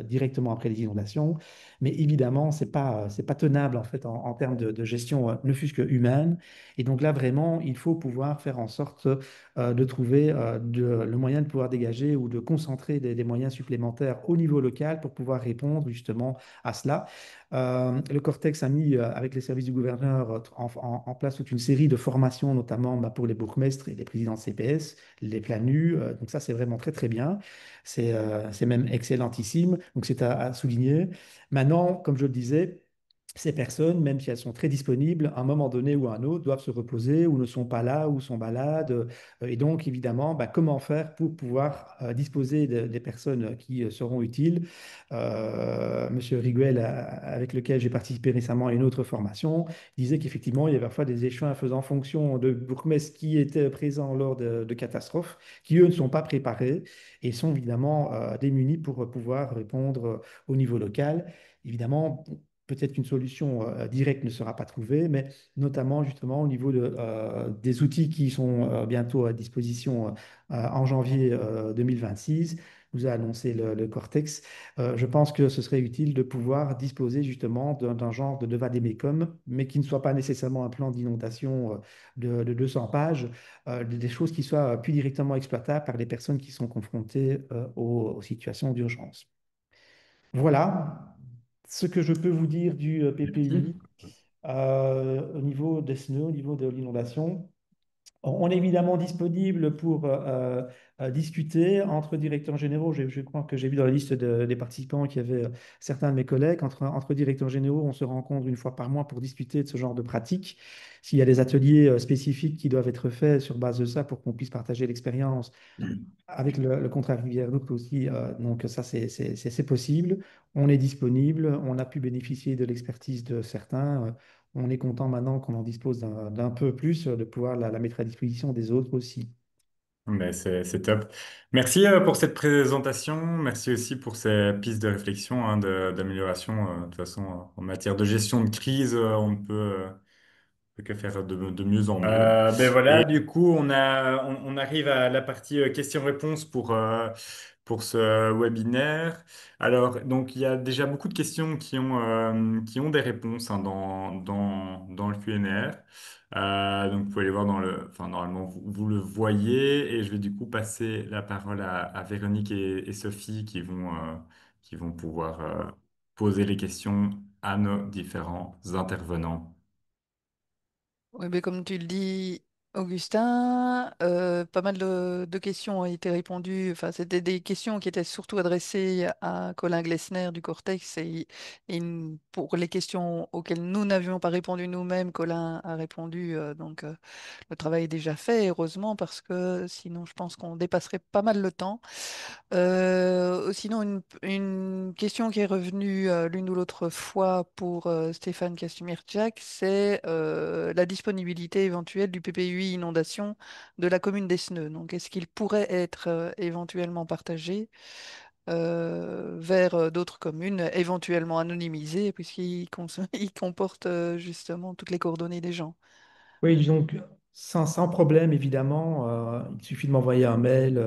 directement après les inondations. Mais évidemment, c'est pas tenable en fait en termes de gestion, ne fût-ce que humaine. Et donc là, vraiment, il faut pouvoir faire en sorte de trouver le moyen de pouvoir dégager ou de concentrer des moyens supplémentaires au niveau local pour pouvoir répondre justement à cela. Le Cortex a mis, avec les services du gouverneur, en place toute une série de formations, notamment bah, pour les bourgmestres et les présidents de CPS, les planus. Donc ça, c'est vraiment très, très bien. C'est même excellentissime. Donc c'est à souligner. Maintenant, comme je le disais, ces personnes, même si elles sont très disponibles, à un moment donné ou à un autre, doivent se reposer ou ne sont pas là ou sont malades. Et donc, évidemment, bah, comment faire pour pouvoir disposer des personnes qui seront utiles. Monsieur Riguel, avec lequel j'ai participé récemment à une autre formation, disait qu'effectivement, il y avait parfois des échelons faisant fonction de bourgmestres qui étaient présents lors de catastrophes, qui, eux, ne sont pas préparés et sont évidemment démunis pour pouvoir répondre au niveau local. Évidemment, peut-être qu'une solution directe ne sera pas trouvée, mais notamment justement au niveau des outils qui sont bientôt à disposition en janvier 2026, vous a annoncé le Cortex. Je pense que ce serait utile de pouvoir disposer justement d'un genre de vademecum, mais qui ne soit pas nécessairement un plan d'inondation de 200 pages, des choses qui soient plus directement exploitables par les personnes qui sont confrontées aux situations d'urgence. Voilà ce que je peux vous dire du Merci. PPUI au niveau des SNE, au niveau de l'inondation. On est évidemment disponible pour discuter entre directeurs généraux. Je crois que j'ai vu dans la liste des participants qu'il y avait certains de mes collègues. Entre directeurs généraux, on se rencontre une fois par mois pour discuter de ce genre de pratique. S'il y a des ateliers spécifiques qui doivent être faits sur base de ça pour qu'on puisse partager l'expérience, avec le contrat Rivière d'Ourcq aussi, donc ça c'est possible. On est disponible, on a pu bénéficier de l'expertise de certains. On est content maintenant qu'on en dispose d'un peu plus, de pouvoir la mettre à disposition des autres aussi. Ben, c'est top. Merci pour cette présentation. Merci aussi pour ces pistes de réflexion, hein, d'amélioration. De toute façon, en matière de gestion de crise, on ne peut que faire de mieux en mieux. Ben voilà, du coup, on arrive à la partie questions-réponses pour ce webinaire. Alors, donc, il y a déjà beaucoup de questions qui ont des réponses, hein, dans le QNR. Donc, vous pouvez les voir enfin, normalement, vous le voyez. Et je vais du coup passer la parole à Véronique et Sophie qui vont pouvoir poser les questions à nos différents intervenants. Oui, mais comme tu le dis, Augustin, pas mal de questions ont été répondues. Enfin, c'était des questions qui étaient surtout adressées à Colin Glessner du Cortex. Pour les questions auxquelles nous n'avions pas répondu nous-mêmes, Colin a répondu. Donc, le travail est déjà fait, heureusement, parce que sinon, je pense qu'on dépasserait pas mal le temps. Sinon, une question qui est revenue l'une ou l'autre fois pour Stéphane Kastumirczak, c'est la disponibilité éventuelle du PPUI inondation de la commune d'Esneux. Donc, est-ce qu'il pourrait être éventuellement partagé vers d'autres communes, éventuellement anonymisées, il comporte justement toutes les coordonnées des gens? Oui, donc sans problème, évidemment. Il suffit de m'envoyer un mail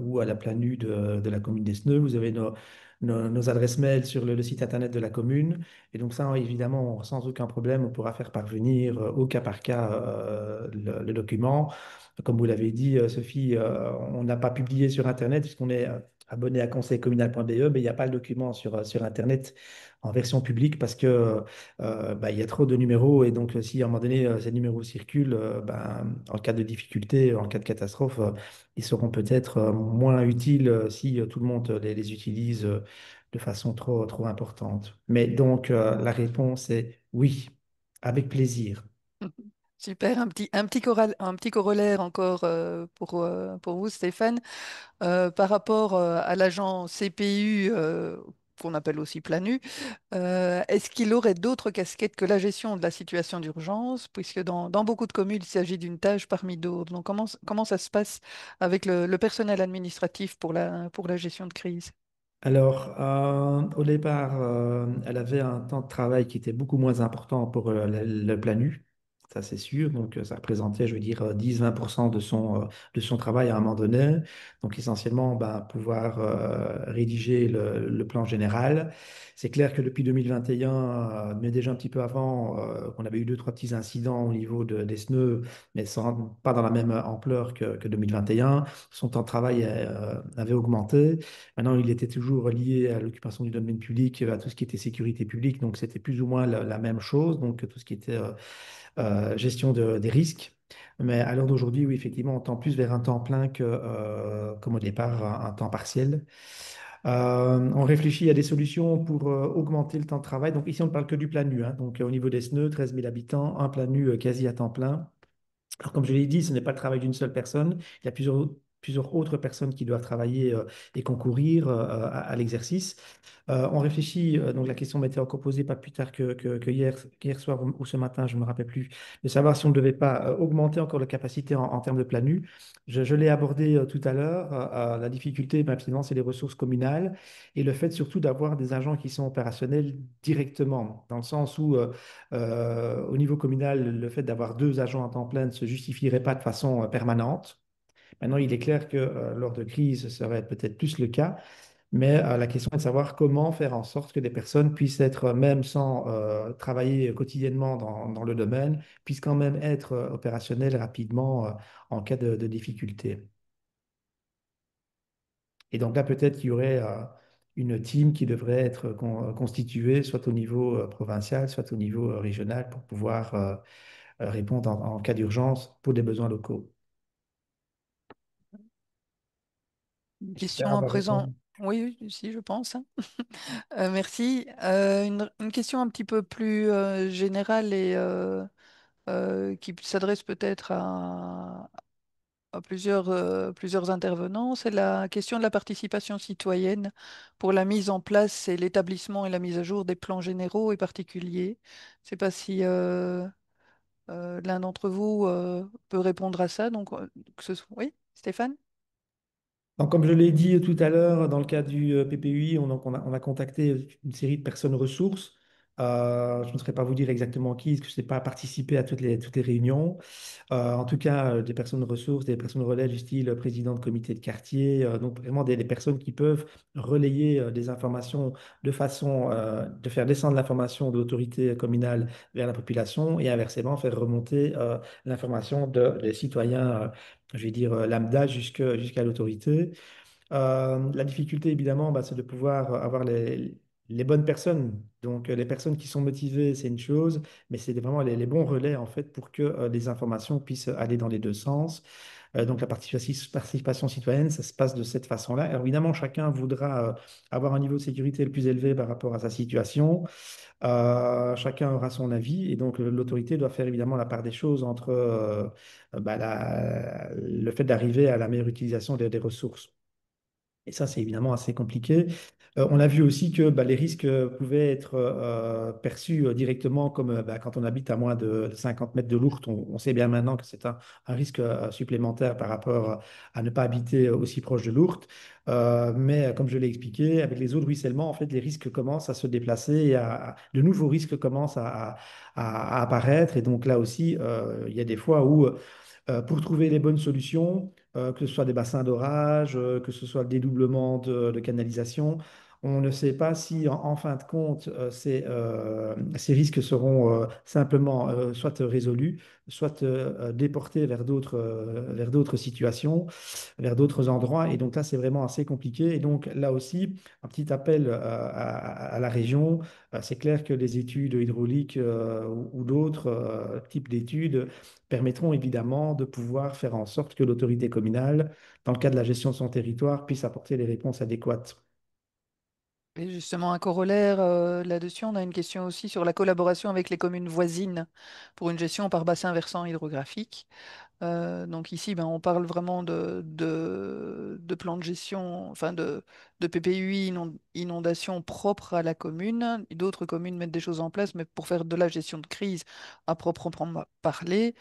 ou à la planue de la commune d'Esneux. Vous avez nos adresses mail sur le site internet de la commune. Et donc ça, évidemment, sans aucun problème, on pourra faire parvenir au cas par cas le document. Comme vous l'avez dit, Sophie, on n'a pas publié sur Internet puisqu'on est abonné à conseilcommunal.be, mais il n'y a pas le document sur Internet en version publique parce que bah, il y a trop de numéros et donc si à un moment donné ces numéros circulent, ben, en cas de difficulté, en cas de catastrophe, ils seront peut-être moins utiles si tout le monde les utilise de façon trop importante. Mais donc la réponse est oui, avec plaisir. Super, un petit corollaire encore pour vous, Stéphane. Par rapport à l'agent CPU, qu'on appelle aussi Planu, est-ce qu'il aurait d'autres casquettes que la gestion de la situation d'urgence, puisque dans beaucoup de communes, il s'agit d'une tâche parmi d'autres. Donc, comment ça se passe avec le personnel administratif pour la gestion de crise? Alors, au départ, elle avait un temps de travail qui était beaucoup moins important pour le Planu, ça c'est sûr. Donc, ça représentait, je veux dire, 10-20% de son travail à un moment donné. Donc, essentiellement, ben, pouvoir rédiger le plan général. C'est clair que depuis 2021, mais déjà un petit peu avant, on avait eu deux, trois petits incidents au niveau des SNE, mais pas dans la même ampleur que 2021. Son temps de travail avait augmenté. Maintenant, il était toujours lié à l'occupation du domaine public, à tout ce qui était sécurité publique, donc c'était plus ou moins la même chose, donc tout ce qui était gestion des risques. Mais à l'heure d'aujourd'hui, oui, effectivement, on tend plus vers un temps plein que, comme au départ, un temps partiel. On réfléchit à des solutions pour augmenter le temps de travail. Donc ici, on ne parle que du plan nu, hein. Donc au niveau des SNE, 13 000 habitants, un plan nu quasi à temps plein. Alors, comme je l'ai dit, ce n'est pas le travail d'une seule personne. Il y a plusieurs autres personnes qui doivent travailler et concourir à l'exercice. On réfléchit, donc la question m'était encore posée pas plus tard que hier soir ou ce matin, je ne me rappelle plus, de savoir si on ne devait pas augmenter encore la capacité en termes de planu. Je l'ai abordé tout à l'heure. La difficulté, ben, finalement, c'est les ressources communales et le fait surtout d'avoir des agents qui sont opérationnels directement, dans le sens où au niveau communal, le fait d'avoir deux agents à temps plein ne se justifierait pas de façon permanente. Maintenant, il est clair que lors de crise, ce serait peut-être plus le cas, mais la question est de savoir comment faire en sorte que des personnes puissent être, même sans travailler quotidiennement dans le domaine, puissent quand même être opérationnelles rapidement en cas de difficulté. Et donc là, peut-être qu'il y aurait une team qui devrait être constituée, soit au niveau provincial, soit au niveau régional, pour pouvoir répondre en cas d'urgence pour des besoins locaux. Une J'espère question à avoir présent. répondu. Oui, oui, si, je pense, hein. Merci. Une question un petit peu plus générale et qui s'adresse peut-être à plusieurs intervenants. C'est la question de la participation citoyenne pour la mise en place et l'établissement et la mise à jour des plans généraux et particuliers. Je ne sais pas si l'un d'entre vous peut répondre à ça. Donc, oui, Stéphane? Donc, comme je l'ai dit tout à l'heure, dans le cas du PPUI, on a contacté une série de personnes ressources. Je ne saurais pas vous dire exactement qui, parce que je n'ai pas participé à toutes les réunions. En tout cas, des personnes ressources, des personnes relais du style président de comité de quartier, donc vraiment des personnes qui peuvent relayer des informations de façon de faire descendre l'information de l'autorité communale vers la population et inversement faire remonter l'information des citoyens, je vais dire lambda, jusqu'à l'autorité. La difficulté, évidemment, bah, c'est de pouvoir avoir les bonnes personnes. Donc, les personnes qui sont motivées, c'est une chose, mais c'est vraiment les bons relais, en fait, pour que les informations puissent aller dans les deux sens. Donc, la participation citoyenne, ça se passe de cette façon-là. Alors, évidemment, chacun voudra avoir un niveau de sécurité le plus élevé par rapport à sa situation. Chacun aura son avis, et donc l'autorité doit faire évidemment la part des choses entre bah, le fait d'arriver à la meilleure utilisation des ressources. Et ça, c'est évidemment assez compliqué. On a vu aussi que bah, les risques pouvaient être perçus directement comme bah, quand on habite à moins de 50 mètres de l'ourte. On sait bien maintenant que c'est un risque supplémentaire par rapport à ne pas habiter aussi proche de l'ourte. Mais comme je l'ai expliqué, avec les eaux de ruissellement, en fait, les risques commencent à se déplacer et de nouveaux risques commencent à apparaître. Et donc là aussi, il y a des fois où pour trouver les bonnes solutions, que ce soit des bassins d'orage, que ce soit le dédoublement de canalisation. On ne sait pas si, en fin de compte, ces risques seront simplement soit résolus, soit déportés vers d'autres situations, vers d'autres endroits. Et donc là, c'est vraiment assez compliqué. Et donc là aussi, un petit appel à la région. C'est clair que les études hydrauliques ou d'autres types d'études permettront évidemment de pouvoir faire en sorte que l'autorité communale, dans le cadre de la gestion de son territoire, puisse apporter les réponses adéquates. Et justement, un corollaire là-dessus, on a une question aussi sur la collaboration avec les communes voisines pour une gestion par bassin versant hydrographique. Donc ici, ben, on parle vraiment de plans de gestion, enfin de PPUI inondation propre à la commune. D'autres communes mettent des choses en place, mais pour faire de la gestion de crise à proprement parler.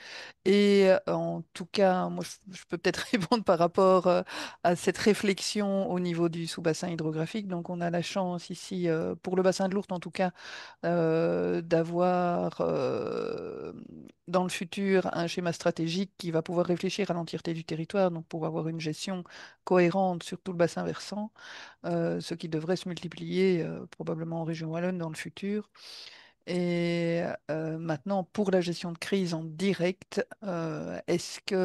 Et en tout cas, moi, je peux peut-être répondre par rapport à cette réflexion au niveau du sous-bassin hydrographique. Donc on a la chance ici, pour le bassin de l'Ourthe en tout cas, d'avoir dans le futur un schéma stratégique qui va pouvoir réfléchir à l'entièreté du territoire, donc pour avoir une gestion cohérente sur tout le bassin versant, ce qui devrait se multiplier probablement en région wallonne dans le futur. Et maintenant, pour la gestion de crise en direct, est-ce qu'il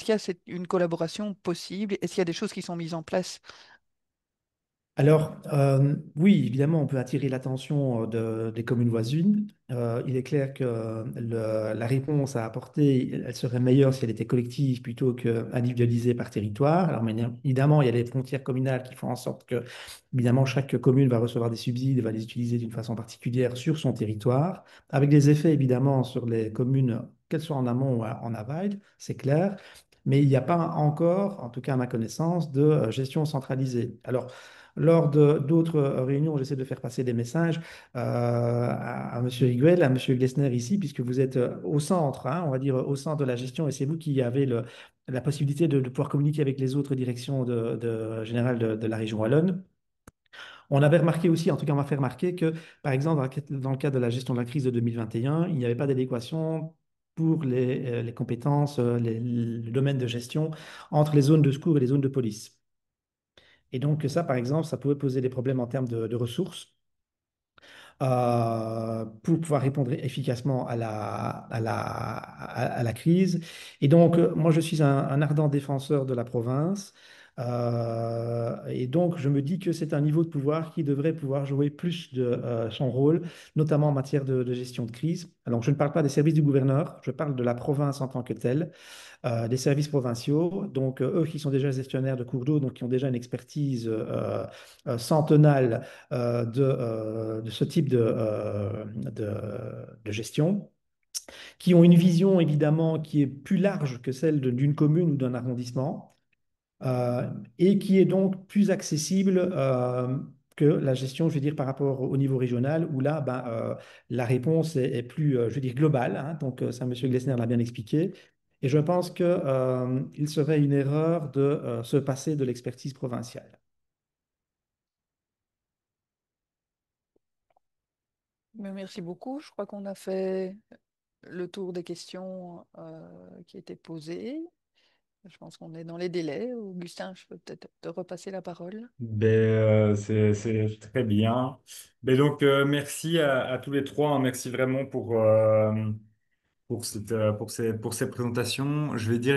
y a une collaboration possible? Est-ce qu'il y a des choses qui sont mises en place Alors, oui, évidemment, on peut attirer l'attention des communes voisines. Il est clair que la réponse à apporter, elle serait meilleure si elle était collective plutôt qu'individualisée par territoire. Alors, mais évidemment, il y a les frontières communales qui font en sorte que, évidemment, chaque commune va recevoir des subsides et va les utiliser d'une façon particulière sur son territoire, avec des effets, évidemment, sur les communes, qu'elles soient en amont ou en aval, c'est clair. Mais il n'y a pas encore, en tout cas à ma connaissance, de gestion centralisée. Alors, lors d'autres réunions, j'essaie de faire passer des messages à M. Riguel, à M. Glessner ici, puisque vous êtes au centre, hein, on va dire au centre de la gestion, et c'est vous qui avez la possibilité de pouvoir communiquer avec les autres directions générales de la région wallonne. On avait remarqué aussi, en tout cas on m'a fait remarquer que, par exemple, dans le cadre de la gestion de la crise de 2021, il n'y avait pas d'adéquation pour les compétences, le domaine de gestion entre les zones de secours et les zones de police. Et donc ça, par exemple, ça pouvait poser des problèmes en termes de ressources pour pouvoir répondre efficacement à la crise. Et donc, moi, je suis un ardent défenseur de la province. Et donc, je me dis que c'est un niveau de pouvoir qui devrait pouvoir jouer plus de son rôle, notamment en matière de gestion de crise. Alors, je ne parle pas des services du gouverneur, je parle de la province en tant que telle, des services provinciaux. Donc, eux qui sont déjà gestionnaires de cours d'eau, donc qui ont déjà une expertise centenale de ce type de gestion, qui ont une vision évidemment qui est plus large que celle d'une commune ou d'un arrondissement, et qui est donc plus accessible que la gestion, je veux dire, par rapport au niveau régional, où là, ben, la réponse est plus, je veux dire, globale, hein. Donc, ça, M. Glessner l'a bien expliqué. Et je pense que, il serait une erreur de se passer de l'expertise provinciale. Mais merci beaucoup. Je crois qu'on a fait le tour des questions qui étaient posées. Je pense qu'on est dans les délais. Augustin, je peux peut-être te repasser la parole. C'est très bien. Donc, merci à tous les trois, hein. Merci vraiment pour ces présentations. Je vais dire